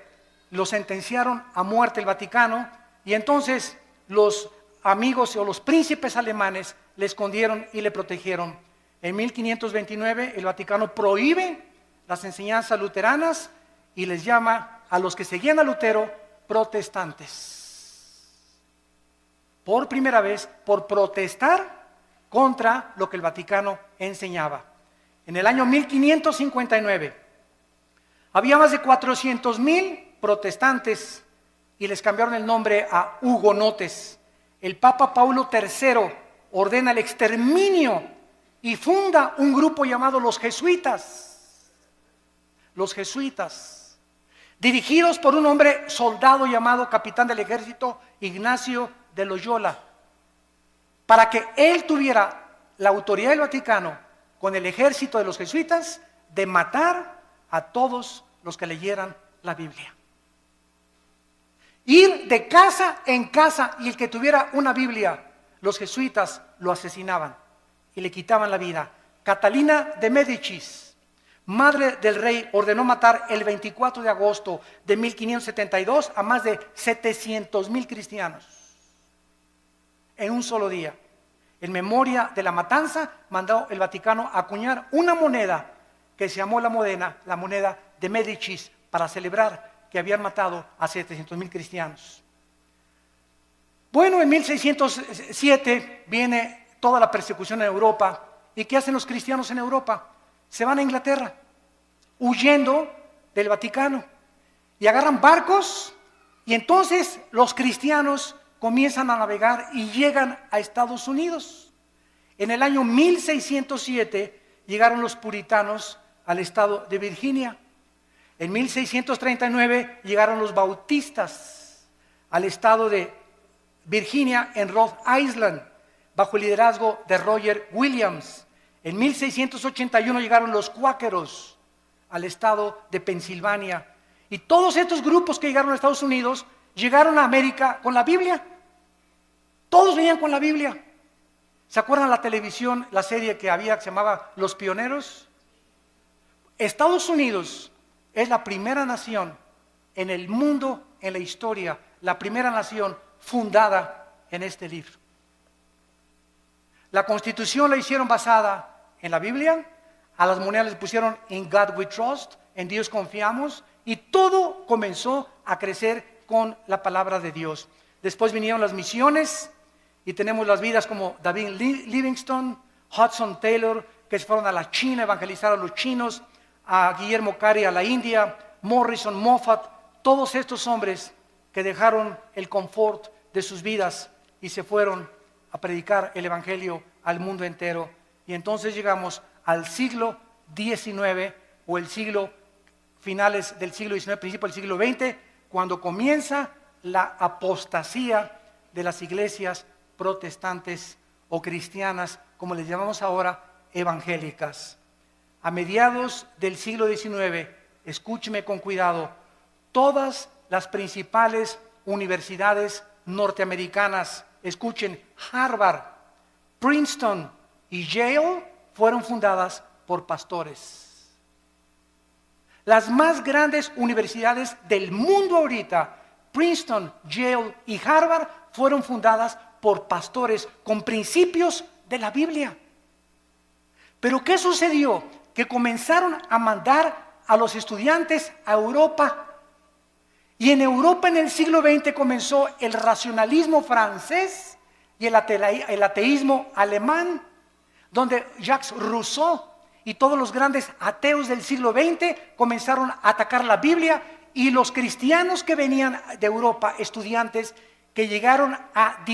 lo sentenciaron a muerte el Vaticano, y entonces los amigos o los príncipes alemanes le escondieron y le protegieron. En 1529 el Vaticano prohíbe las enseñanzas luteranas y les llama a los que seguían a Lutero protestantes. Por primera vez, por protestar contra lo que el Vaticano enseñaba. En el año 1559 había más de 400,000 protestantes y les cambiaron el nombre a hugonotes. El Papa Paulo III ordena el exterminio y funda un grupo llamado los jesuitas. Los jesuitas, dirigidos por un hombre soldado llamado capitán del ejército Ignacio de Loyola, para que él tuviera la autoridad del Vaticano con el ejército de los jesuitas de matar a todos los que leyeran la Biblia. Ir de casa en casa, y el que tuviera una Biblia, los jesuitas lo asesinaban y le quitaban la vida. Catalina de Médicis, madre del rey, ordenó matar el 24 de agosto de 1572 a más de 700,000 cristianos en un solo día. En memoria de la matanza, mandó el Vaticano a acuñar una moneda que se llamó la moneda de Médicis, para celebrar que habían matado a 700,000 cristianos. Bueno, en 1607 viene toda la persecución en Europa. ¿Y qué hacen los cristianos en Europa? Se van a Inglaterra, huyendo del Vaticano, y agarran barcos, y entonces los cristianos comienzan a navegar y llegan a Estados Unidos. En el año 1607 llegaron los puritanos al estado de Virginia. En 1639 llegaron los bautistas al estado de Virginia, en Rhode Island, bajo el liderazgo de Roger Williams. En 1681 llegaron los cuáqueros al estado de Pensilvania. Y todos estos grupos que llegaron a Estados Unidos llegaron a América con la Biblia. Todos venían con la Biblia. ¿Se acuerdan la televisión, la serie que había que se llamaba Los Pioneros? Estados Unidos es la primera nación en el mundo, en la historia, la primera nación fundada en este libro. La Constitución la hicieron basada en la Biblia, a las monedas les pusieron In God We Trust, en Dios confiamos, y todo comenzó a crecer con la palabra de Dios. Después vinieron las misiones y tenemos las vidas como David Livingstone, Hudson Taylor, que se fueron a la China a evangelizar a los chinos, a Guillermo Carey a la India, Morrison, Moffat, todos estos hombres que dejaron el confort de sus vidas y se fueron a predicar el evangelio al mundo entero. Y entonces llegamos al siglo XIX, o el siglo, finales del siglo XIX, principio del siglo XX, cuando comienza la apostasía de las iglesias protestantes o cristianas, como les llamamos ahora, evangélicas. A mediados del siglo XIX, escúcheme con cuidado, todas las principales universidades norteamericanas, escuchen, Harvard, Princeton y Yale, fueron fundadas por pastores. Las más grandes universidades del mundo ahorita, Princeton, Yale y Harvard, fueron fundadas por pastores con principios de la Biblia. Pero ¿qué sucedió? Que comenzaron a mandar a los estudiantes a Europa. Y en Europa en el siglo XX comenzó el racionalismo francés y el ateísmo alemán, donde Jacques Rousseau y todos los grandes ateos del siglo XX comenzaron a atacar la Biblia, y los cristianos que venían de Europa, estudiantes que llegaron a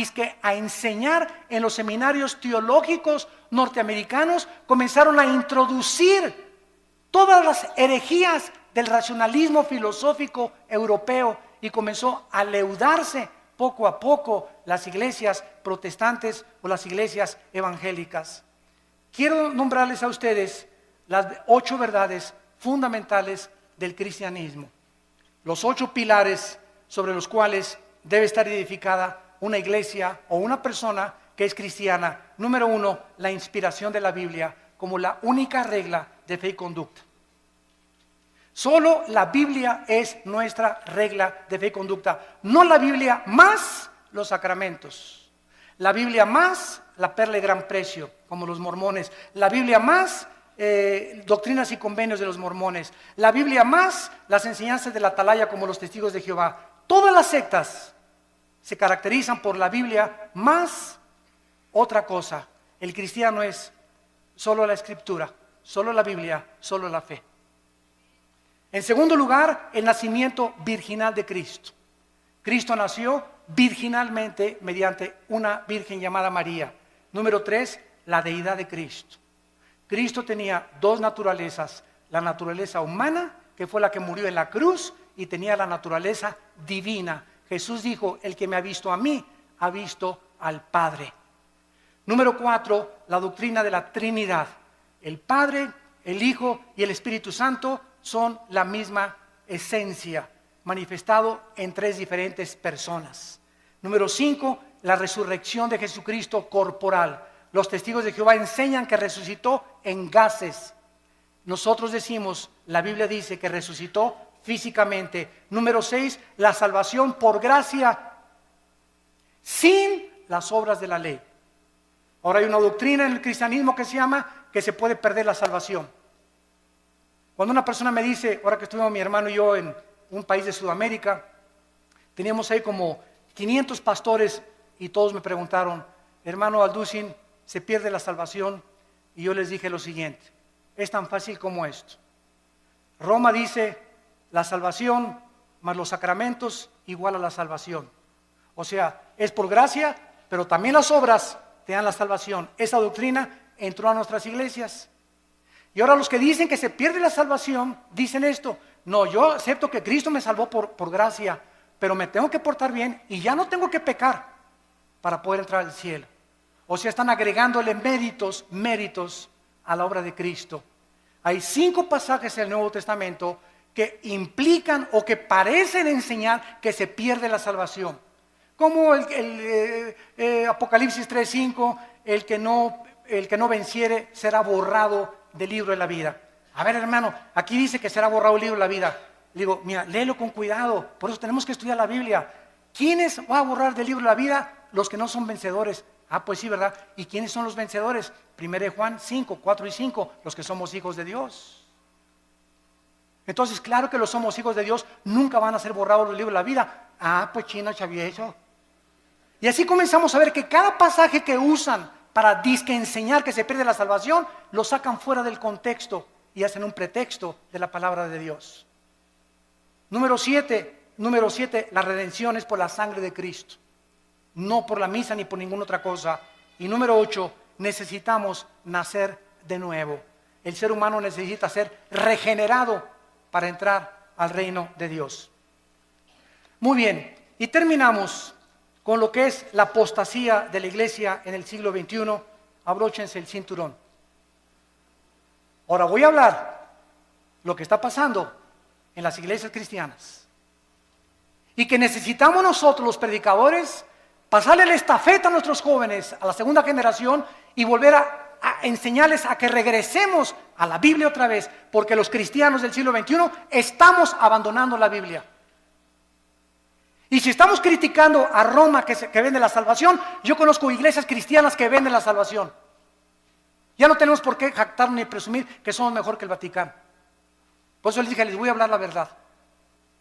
enseñar en los seminarios teológicos norteamericanos, comenzaron a introducir todas las herejías del racionalismo filosófico europeo, y comenzó a leudarse poco a poco las iglesias protestantes o las iglesias evangélicas. Quiero nombrarles a ustedes las 8 verdades fundamentales del cristianismo, los 8 pilares sobre los cuales debe estar edificada una iglesia o una persona que es cristiana. Número 1, la inspiración de la Biblia como la única regla de fe y conducta. Solo la Biblia es nuestra regla de fe y conducta, no la Biblia más los sacramentos, la Biblia más la perla de gran precio, como los mormones, la Biblia más doctrinas y convenios de los mormones, la Biblia más las enseñanzas de la atalaya como los testigos de Jehová. Todas las sectas se caracterizan por la Biblia más otra cosa. El cristiano es solo la escritura, solo la Biblia, solo la fe. En segundo lugar, el nacimiento virginal de Cristo. Cristo nació virginalmente mediante una virgen llamada María. Número 3, la deidad de Cristo. Cristo tenía dos naturalezas, la naturaleza humana, que fue la que murió en la cruz, y tenía la naturaleza divina. Jesús dijo, el que me ha visto a mí, ha visto al Padre. Número 4, la doctrina de la Trinidad. El Padre, el Hijo y el Espíritu Santo son la misma esencia, manifestado en tres diferentes personas. Número 5, la resurrección de Jesucristo corporal. Los testigos de Jehová enseñan que resucitó en gases. Nosotros decimos, la Biblia dice que resucitó físicamente. Número 6, la salvación por gracia sin las obras de la ley. Ahora hay una doctrina en el cristianismo que se llama que se puede perder la salvación. Cuando una persona me dice, ahora que estuvimos mi hermano y yo en un país de Sudamérica, teníamos ahí como 500 pastores y todos me preguntaron, hermano Alducin, ¿se pierde la salvación? Y yo les dije lo siguiente, es tan fácil como esto. Roma dice, la salvación más los sacramentos igual a la salvación. O sea, es por gracia, pero también las obras te dan la salvación. Esa doctrina entró a nuestras iglesias. Y ahora los que dicen que se pierde la salvación, dicen esto, no, yo acepto que Cristo me salvó por gracia, pero me tengo que portar bien y ya no tengo que pecar para poder entrar al cielo. O sea, están agregándole méritos a la obra de Cristo. Hay 5 pasajes en el Nuevo Testamento que implican o que parecen enseñar que se pierde la salvación. Como Apocalipsis 3:5, el que no venciere será borrado del libro de la vida. A ver, hermano, aquí dice que será borrado el libro de la vida. Le digo, mira, léelo con cuidado, por eso tenemos que estudiar la Biblia. ¿Quiénes va a borrar del libro de la vida? Los que no son vencedores. Ah, pues sí, ¿verdad? ¿Y quiénes son los vencedores? 1 Juan 5, 4 y 5, los que somos hijos de Dios. Entonces, claro que los somos hijos de Dios, nunca van a ser borrados del libro de la vida. Ah, pues chino, chavieso. Y así comenzamos a ver que cada pasaje que usan para disque enseñar que se pierde la salvación, lo sacan fuera del contexto y hacen un pretexto de la palabra de Dios. Número 7, la redención es por la sangre de Cristo, no por la misa ni por ninguna otra cosa. Y número 8, necesitamos nacer de nuevo. El ser humano necesita ser regenerado para entrar al reino de Dios. Muy bien, y terminamos con lo que es la apostasía de la iglesia en el siglo XXI. Abróchense el cinturón. Ahora voy a hablar lo que está pasando en las iglesias cristianas y que necesitamos nosotros los predicadores pasarle la estafeta a nuestros jóvenes, a la segunda generación, y volver a enseñarles a que regresemos a la Biblia otra vez, porque los cristianos del siglo XXI estamos abandonando la Biblia. Y si estamos criticando a Roma que vende la salvación, yo conozco iglesias cristianas que venden la salvación. Ya no tenemos por qué jactarnos ni presumir que somos mejor que el Vaticano. Por eso les dije, les voy a hablar la verdad.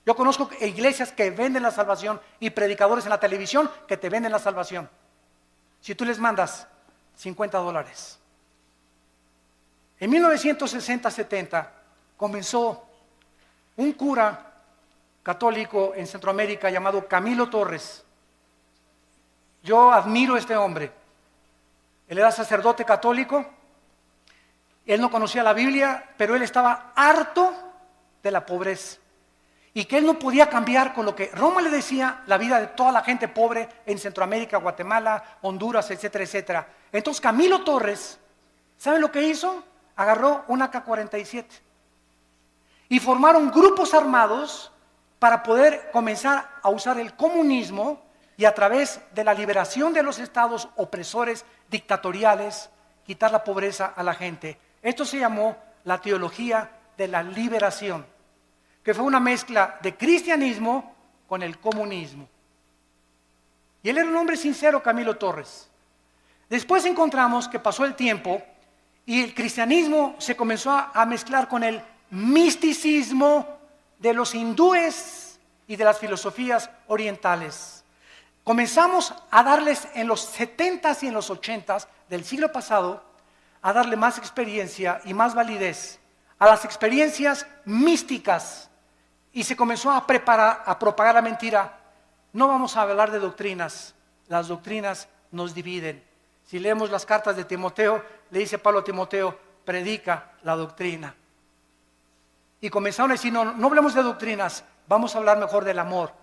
Yo conozco iglesias que venden la salvación y predicadores en la televisión que te venden la salvación. Si tú les mandas $50. En 1960-70 comenzó un cura católico en Centroamérica llamado Camilo Torres. Yo admiro a este hombre. Él era sacerdote católico. Él no conocía la Biblia, pero él estaba harto de la pobreza. Y que él no podía cambiar con lo que Roma le decía la vida de toda la gente pobre en Centroamérica, Guatemala, Honduras, etcétera, etcétera. Entonces Camilo Torres, ¿saben lo que hizo? Agarró un AK-47 y formaron grupos armados para poder comenzar a usar el comunismo y a través de la liberación de los estados opresores dictatoriales, quitar la pobreza a la gente. Esto se llamó la teología de la liberación, que fue una mezcla de cristianismo con el comunismo. Y él era un hombre sincero, Camilo Torres. Después encontramos que pasó el tiempo Y el cristianismo se comenzó a mezclar con el misticismo de los hindúes y de las filosofías orientales. Comenzamos a darles en los 70s y en los 80s del siglo pasado, a darle más experiencia y más validez a las experiencias místicas, y se comenzó a propagar la mentira. No vamos a hablar de doctrinas, las doctrinas nos dividen. Si leemos las cartas de Timoteo, le dice Pablo a Timoteo, predica la doctrina. Y comenzaron a decir, no hablemos de doctrinas, vamos a hablar mejor del amor,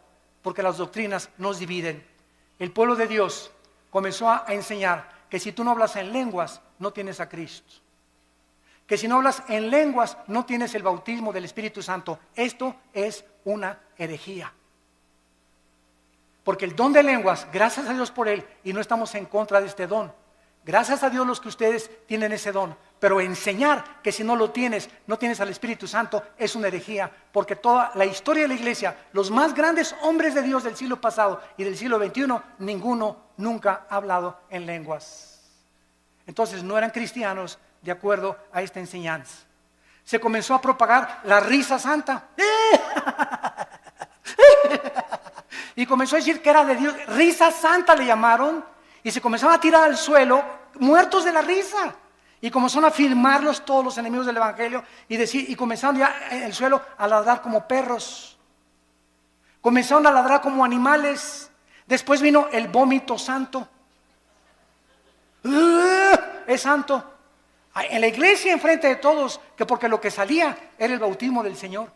porque las doctrinas nos dividen. El pueblo de Dios comenzó a enseñar que si tú no hablas en lenguas, no tienes a Cristo. Que si no hablas en lenguas, no tienes el bautismo del Espíritu Santo. Esto es una herejía. Porque el don de lenguas, gracias a Dios por él, y no estamos en contra de este don. Gracias a Dios los que ustedes tienen ese don. Pero enseñar que si no lo tienes, no tienes al Espíritu Santo, es una herejía. Porque toda la historia de la iglesia, los más grandes hombres de Dios del siglo pasado y del siglo XXI, ninguno nunca ha hablado en lenguas. Entonces no eran cristianos de acuerdo a esta enseñanza. Se comenzó a propagar la risa santa. Y comenzó a decir que era de Dios. Risa santa le llamaron. Y se comenzaron a tirar al suelo, muertos de la risa. Y comenzaron a filmarlos todos los enemigos del evangelio. Y comenzaron ya en el suelo a ladrar como perros. Comenzaron a ladrar como animales. Después vino el vómito santo. Es santo. En la iglesia, enfrente de todos, que porque lo que salía era el bautismo del Señor.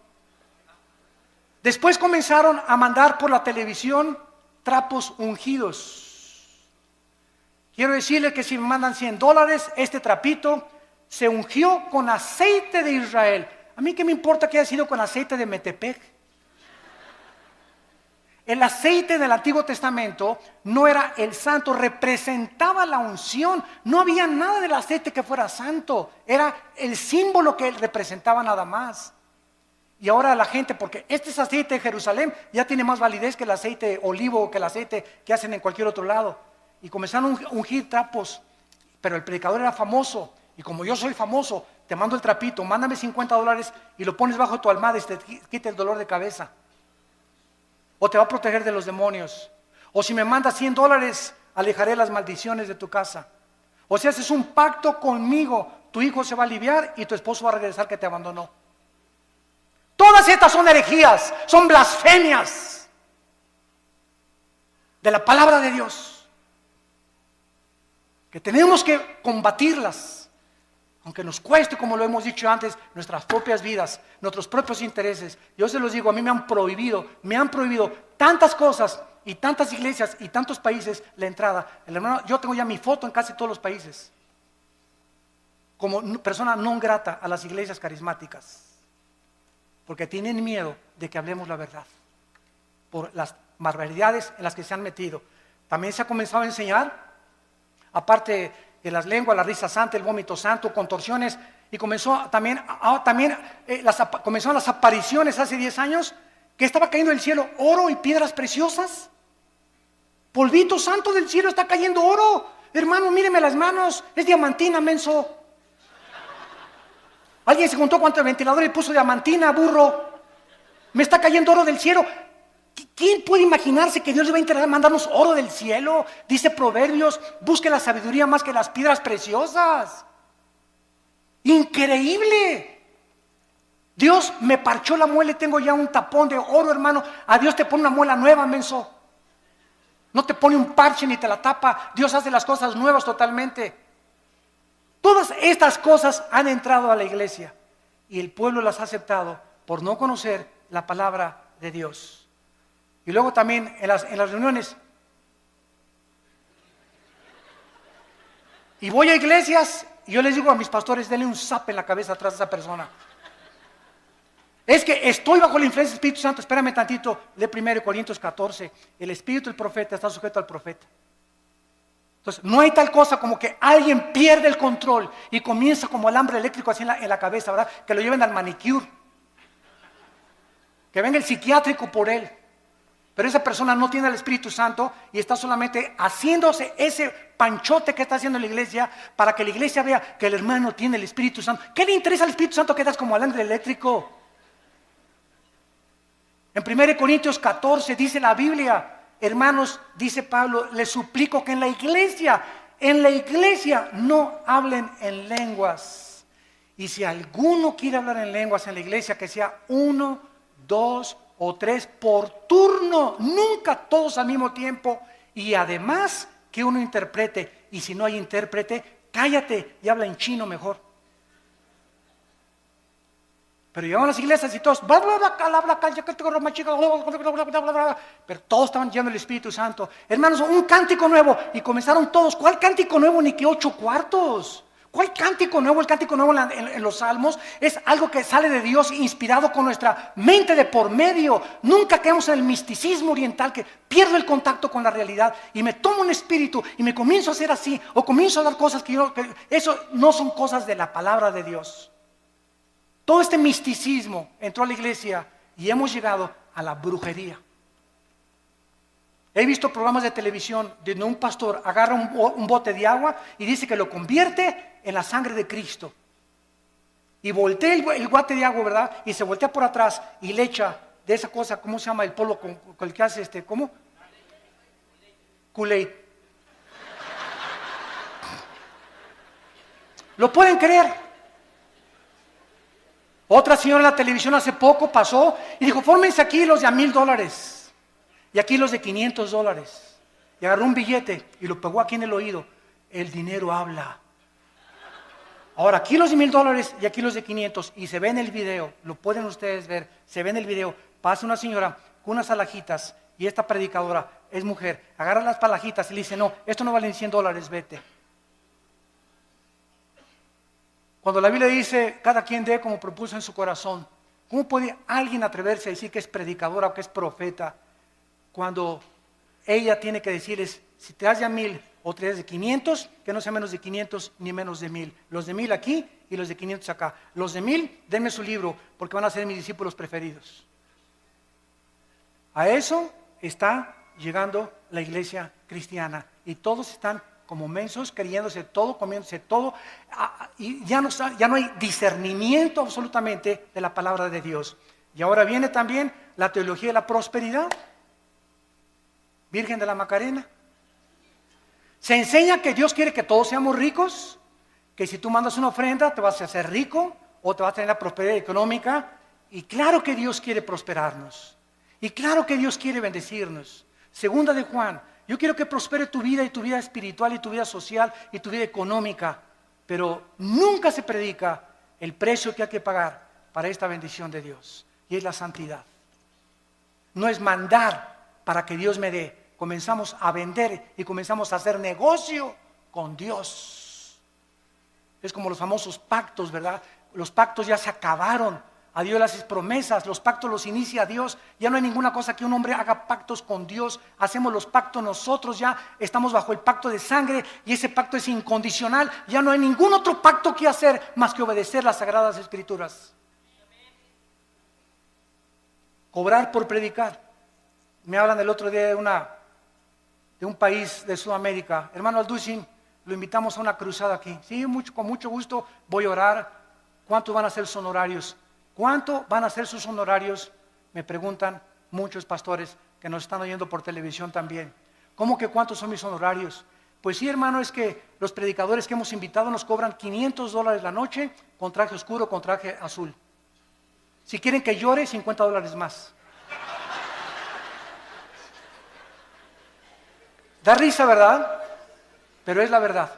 Después comenzaron a mandar por la televisión trapos ungidos. Quiero decirle que si me mandan $100, este trapito se ungió con aceite de Israel. A mí qué me importa que haya sido con aceite de Metepec. El aceite del Antiguo Testamento no era el santo, representaba la unción. No había nada del aceite que fuera santo, era el símbolo que él representaba nada más. Y ahora la gente, porque este es aceite de Jerusalén, ya tiene más validez que el aceite olivo o que el aceite que hacen en cualquier otro lado. Y comenzaron a ungir trapos, pero el predicador era famoso. Y como yo soy famoso, te mando el trapito, mándame $50 y lo pones bajo tu almohada y te quita el dolor de cabeza. O te va a proteger de los demonios. O si me mandas $100, alejaré las maldiciones de tu casa. O si haces un pacto conmigo, tu hijo se va a aliviar y tu esposo va a regresar que te abandonó. Todas estas son herejías, son blasfemias de la palabra de Dios, que tenemos que combatirlas, aunque nos cueste, como lo hemos dicho antes, nuestras propias vidas, nuestros propios intereses. Yo se los digo, a mí me han prohibido tantas cosas y tantas iglesias y tantos países la entrada. Hermano, yo tengo ya mi foto en casi todos los países, como persona no grata a las iglesias carismáticas. Porque tienen miedo de que hablemos la verdad, por las barbaridades en las que se han metido. También se ha comenzado a enseñar, aparte de las lenguas, la risa santa, el vómito santo, contorsiones, y comenzaron las apariciones hace 10 años, que estaba cayendo del cielo oro y piedras preciosas. Polvito santo del cielo, está cayendo oro. Hermano, míreme las manos, es diamantina, menso. Alguien se juntó contra el ventilador y puso diamantina, burro. Me está cayendo oro del cielo. ¿Quién puede imaginarse que Dios le va a interesar mandarnos oro del cielo? Dice Proverbios, busque la sabiduría más que las piedras preciosas. Increíble. Dios me parchó la muela y tengo ya un tapón de oro, hermano. A Dios te pone una muela nueva, menso. No te pone un parche ni te la tapa. Dios hace las cosas nuevas totalmente. Todas estas cosas han entrado a la iglesia y el pueblo las ha aceptado por no conocer la palabra de Dios. Y luego también en las reuniones. Y voy a iglesias y yo les digo a mis pastores, denle un zap en la cabeza atrás de esa persona. Es que estoy bajo la influencia del Espíritu Santo. Espérame tantito, lee 1 Corintios 14. El espíritu del profeta está sujeto al profeta. Entonces, no hay tal cosa como que alguien pierde el control y comienza como alambre eléctrico así en la cabeza, ¿verdad? Que lo lleven al manicure. Que venga el psiquiátrico por él. Pero esa persona no tiene el Espíritu Santo y está solamente haciéndose ese panchote que está haciendo la iglesia para que la iglesia vea que el hermano tiene el Espíritu Santo. ¿Qué le interesa al Espíritu Santo que das como alambre eléctrico? En 1 Corintios 14 dice la Biblia, hermanos, dice Pablo, les suplico que en la iglesia no hablen en lenguas. Y si alguno quiere hablar en lenguas en la iglesia, que sea 1, 2 o 3 por turno, nunca todos al mismo tiempo. Y además que uno interprete. Y si no hay intérprete, cállate y habla en chino mejor. Pero llegaban a las iglesias y todos, pero todos estaban llenos del Espíritu Santo. Hermanos, un cántico nuevo. Y comenzaron todos. ¿Cuál cántico nuevo? Ni que 8 cuartos. ¿Cuál cántico nuevo? El cántico nuevo en los salmos es algo que sale de Dios, inspirado con nuestra mente de por medio. Nunca caemos en el misticismo oriental que pierdo el contacto con la realidad y me tomo un espíritu y me comienzo a hacer así o comienzo a dar cosas que eso no son cosas de la palabra de Dios. Todo este misticismo entró a la iglesia y hemos llegado a la brujería. He visto programas de televisión donde un pastor agarra un bote de agua y dice que lo convierte en la sangre de Cristo. Y voltea el bote de agua, ¿verdad? Y se voltea por atrás y le echa de esa cosa, ¿cómo se llama? El polvo con el que hace ¿cómo? Kool-Aid. ¿Lo pueden creer? Otra señora en la televisión hace poco pasó y dijo, fórmense aquí los de $1,000 y aquí los de $500. Y agarró un billete y lo pegó aquí en el oído. El dinero habla. Ahora aquí los de $1,000 y aquí los de 500. Y se ve en el video, lo pueden ustedes ver, se ve en el video. Pasa una señora con unas alhajitas y esta predicadora es mujer. Agarra las palajitas y le dice, no, esto no vale $100, vete. Cuando la Biblia dice, cada quien dé como propuso en su corazón, ¿cómo puede alguien atreverse a decir que es predicadora o que es profeta cuando ella tiene que decirles, si te das de 1,000 o te das de 500, que no sea menos de 500 ni menos de 1,000? Los de 1,000 aquí y los de 500 acá. Los de 1,000, denme su libro porque van a ser mis discípulos preferidos. A eso está llegando la iglesia cristiana y todos están como mensos, creyéndose todo, comiéndose todo, y ya no hay discernimiento absolutamente de la palabra de Dios. Y ahora viene también la teología de la prosperidad. Virgen de la Macarena. Se enseña que Dios quiere que todos seamos ricos, que si tú mandas una ofrenda te vas a hacer rico o te vas a tener la prosperidad económica. Y claro que Dios quiere prosperarnos. Y claro que Dios quiere bendecirnos. Segunda de Juan. Yo quiero que prospere tu vida y tu vida espiritual y tu vida social y tu vida económica, pero nunca se predica el precio que hay que pagar para esta bendición de Dios, y es la santidad. No es mandar para que Dios me dé, comenzamos a vender y comenzamos a hacer negocio con Dios. Es como los famosos pactos, ¿verdad? Los pactos ya se acabaron. A Dios le haces promesas, los pactos los inicia Dios. Ya no hay ninguna cosa que un hombre haga pactos con Dios. Hacemos los pactos nosotros, ya estamos bajo el pacto de sangre y ese pacto es incondicional. Ya no hay ningún otro pacto que hacer más que obedecer las sagradas escrituras. Cobrar por predicar. Me hablan el otro día de un país de Sudamérica. Hermano Alducin, lo invitamos a una cruzada aquí. Sí, con mucho gusto voy a orar. ¿Cuántos van a ser sus honorarios? ¿Cuánto van a ser sus honorarios? Me preguntan muchos pastores que nos están oyendo por televisión también. ¿Cómo que cuántos son mis honorarios? Pues sí, hermano, es que los predicadores que hemos invitado nos cobran $500 la noche con traje oscuro, con traje azul. Si quieren que llore, $50 más. Da risa, ¿verdad? Pero es la verdad.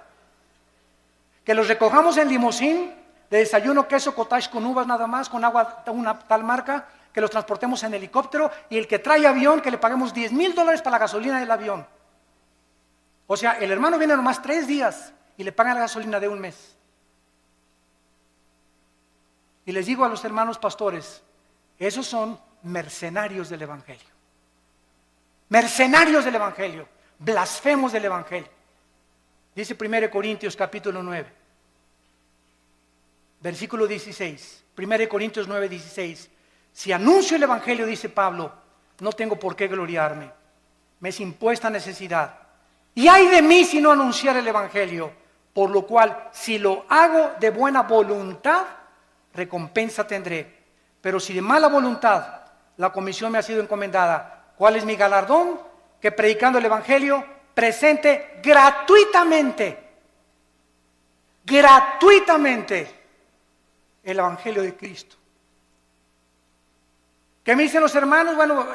Que los recojamos en limusín, de desayuno, queso, cottage con uvas nada más, con agua de una tal marca, que los transportemos en helicóptero, y el que trae avión, que le paguemos $10,000 para la gasolina del avión. O sea, el hermano viene nomás 3 días y le pagan la gasolina de un mes. Y les digo a los hermanos pastores, esos son mercenarios del Evangelio. Mercenarios del Evangelio, blasfemos del Evangelio. Dice 1 Corintios capítulo 9. Versículo 16, 1 Corintios 9, 16. Si anuncio el Evangelio, dice Pablo, no tengo por qué gloriarme. Me es impuesta necesidad. Y ay de mí si no anunciar el Evangelio, por lo cual, si lo hago de buena voluntad, recompensa tendré. Pero si de mala voluntad, la comisión me ha sido encomendada. ¿Cuál es mi galardón? Que predicando el Evangelio, presente gratuitamente el Evangelio de Cristo. ¿Qué me dicen los hermanos? Bueno,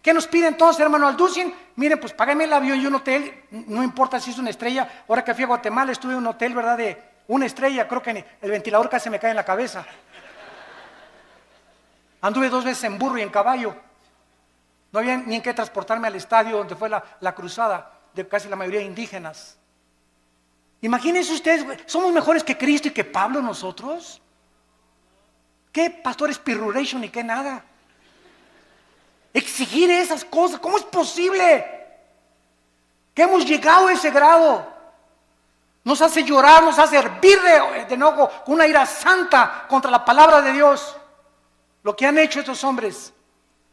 ¿qué nos pide entonces, hermano Alducin? Miren, pues págame el avión y un hotel, no importa si es una estrella. Ahora que fui a Guatemala estuve en un hotel, ¿verdad? De una estrella, creo que el ventilador casi me cae en la cabeza. Anduve 2 veces en burro y en caballo. No había ni en qué transportarme al estadio donde fue la cruzada de casi la mayoría de indígenas. Imagínense ustedes, ¿somos mejores que Cristo y que Pablo nosotros? ¿Qué pastores pirruration y qué nada? Exigir esas cosas, ¿cómo es posible? Que hemos llegado a ese grado. Nos hace llorar, nos hace hervir de enojo con una ira santa contra la palabra de Dios. Lo que han hecho estos hombres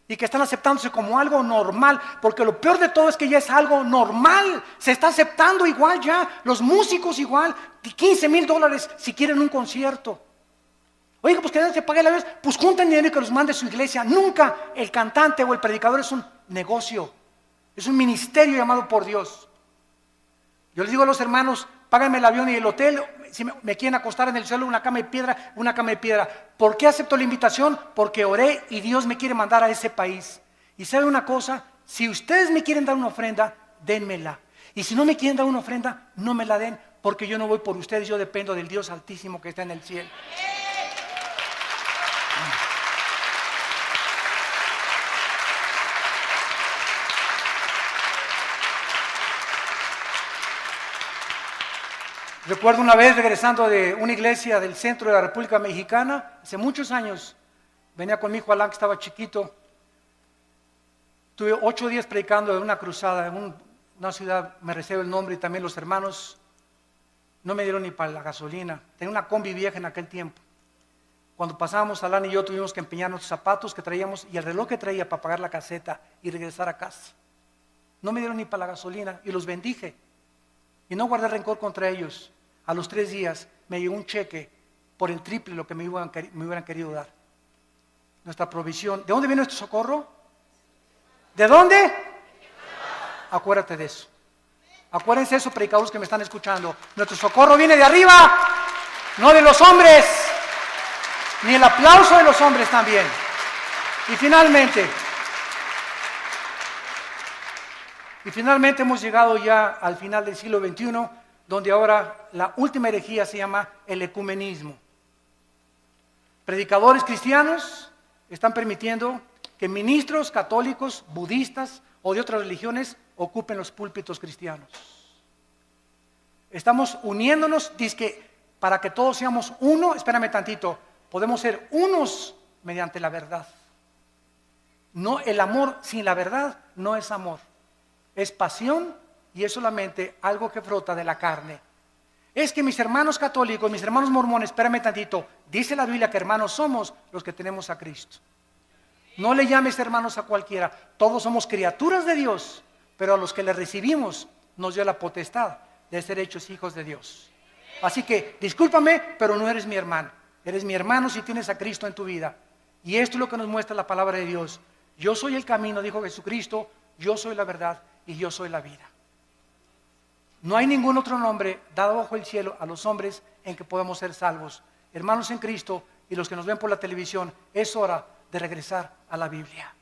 y que están aceptándose como algo normal, porque lo peor de todo es que ya es algo normal, se está aceptando igual ya, los músicos igual, $15,000 si quieren un concierto. Oiga, pues que no se pague la vez, pues junten dinero y que los mande su iglesia. Nunca el cantante o el predicador es un negocio, es un ministerio llamado por Dios. Yo les digo a los hermanos, páganme el avión y el hotel, si me quieren acostar en el suelo, una cama de piedra, una cama de piedra. ¿Por qué acepto la invitación? Porque oré y Dios me quiere mandar a ese país. Y ¿sabe una cosa? Si ustedes me quieren dar una ofrenda, dénmela. Y si no me quieren dar una ofrenda, no me la den, porque yo no voy por ustedes, yo dependo del Dios Altísimo que está en el cielo. Recuerdo una vez regresando de una iglesia del centro de la República Mexicana, hace muchos años, venía con mi hijo Alan que estaba chiquito, tuve 8 días predicando en una cruzada, en una ciudad, me reservo el nombre, y también los hermanos no me dieron ni para la gasolina, tenía una combi vieja en aquel tiempo. Cuando pasábamos, Alan y yo tuvimos que empeñar nuestros zapatos que traíamos y el reloj que traía para pagar la caseta y regresar a casa. No me dieron ni para la gasolina y los bendije y no guardé rencor contra ellos. A los 3 días me llegó un cheque por el triple de lo que me hubieran querido dar. Nuestra provisión. ¿De dónde viene nuestro socorro? ¿De dónde? Acuérdate de eso. Acuérdense eso, predicadores que me están escuchando. Nuestro socorro viene de arriba, no de los hombres, ni el aplauso de los hombres también. Y finalmente hemos llegado ya al final del siglo XXI, donde ahora la última herejía se llama el ecumenismo. Predicadores cristianos están permitiendo que ministros católicos, budistas o de otras religiones ocupen los púlpitos cristianos. Estamos uniéndonos, dizque para que todos seamos uno. Espérame tantito, podemos ser unos mediante la verdad. No, el amor sin la verdad no es amor, es pasión. Y es solamente algo que brota de la carne. Es que mis hermanos católicos, mis hermanos mormones, espérame tantito, dice la Biblia que hermanos somos los que tenemos a Cristo. No le llames hermanos a cualquiera, todos somos criaturas de Dios, pero a los que le recibimos nos dio la potestad de ser hechos hijos de Dios. Así que, discúlpame, pero no eres mi hermano. Eres mi hermano si tienes a Cristo en tu vida. Y esto es lo que nos muestra la palabra de Dios. Yo soy el camino, dijo Jesucristo, yo soy la verdad y yo soy la vida. No hay ningún otro nombre dado bajo el cielo a los hombres en que podamos ser salvos. Hermanos en Cristo y los que nos ven por la televisión, es hora de regresar a la Biblia.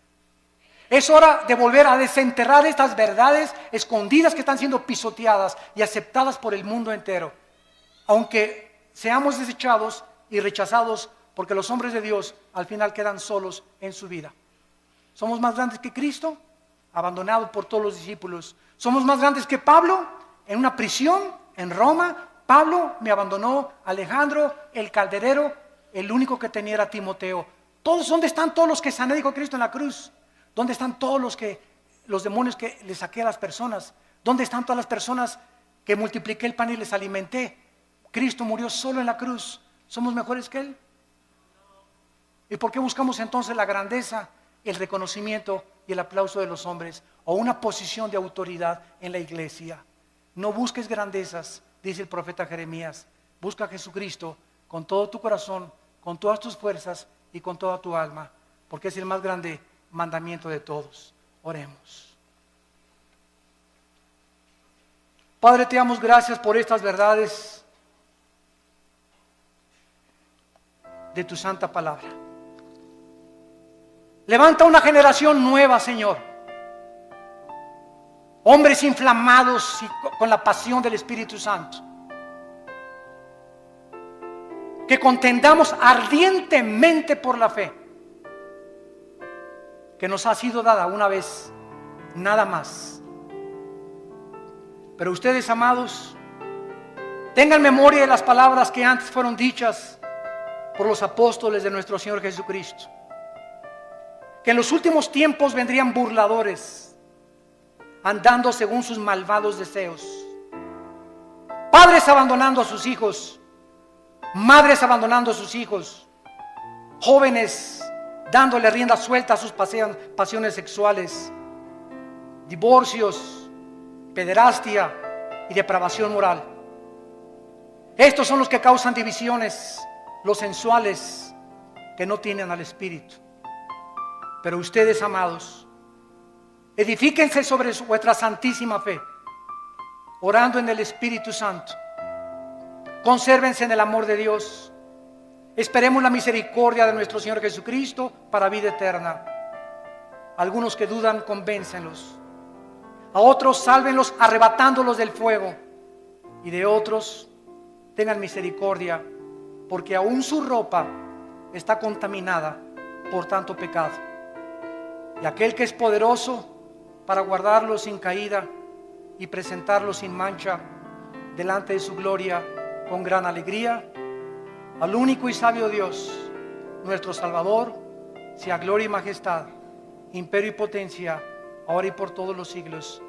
Es hora de volver a desenterrar estas verdades escondidas que están siendo pisoteadas y aceptadas por el mundo entero. Aunque seamos desechados y rechazados, porque los hombres de Dios al final quedan solos en su vida. ¿Somos más grandes que Cristo? Abandonado por todos los discípulos. ¿Somos más grandes que Pablo? En una prisión en Roma, Pablo me abandonó, Alejandro, el calderero, el único que tenía era Timoteo. ¿Dónde están todos los que sané, dijo Cristo en la cruz? ¿Dónde están todos los demonios que le saqué a las personas? ¿Dónde están todas las personas que multipliqué el pan y les alimenté? Cristo murió solo en la cruz. ¿Somos mejores que Él? ¿Y por qué buscamos entonces la grandeza el reconocimiento y el aplauso de los hombres o una posición de autoridad en la iglesia. No busques grandezas, dice el profeta Jeremías. Busca a Jesucristo con todo tu corazón, con todas tus fuerzas y con toda tu alma, porque es el más grande mandamiento de todos. Oremos. Padre, te damos gracias por estas verdades de tu santa palabra. Levanta una generación nueva, Señor. Hombres inflamados y con la pasión del Espíritu Santo. Que contendamos ardientemente por la fe que nos ha sido dada una vez, nada más. Pero ustedes, amados, tengan memoria de las palabras que antes fueron dichas por los apóstoles de nuestro Señor Jesucristo. Que en los últimos tiempos vendrían burladores, andando según sus malvados deseos. Padres abandonando a sus hijos, madres abandonando a sus hijos, jóvenes dándole rienda suelta a sus pasiones sexuales, divorcios, pederastia y depravación moral. Estos son los que causan divisiones, los sensuales que no tienen al Espíritu. Pero ustedes, amados, edifíquense sobre vuestra santísima fe, orando en el Espíritu Santo. Consérvense en el amor de Dios. Esperemos la misericordia de nuestro Señor Jesucristo para vida eterna. Algunos que dudan, convéncenlos. A otros, sálvenlos arrebatándolos del fuego. Y de otros, tengan misericordia, porque aún su ropa está contaminada por tanto pecado. Y aquel que es poderoso para guardarlos sin caída y presentarlos sin mancha delante de su gloria con gran alegría, al único y sabio Dios, nuestro Salvador, sea gloria y majestad, imperio y potencia, ahora y por todos los siglos.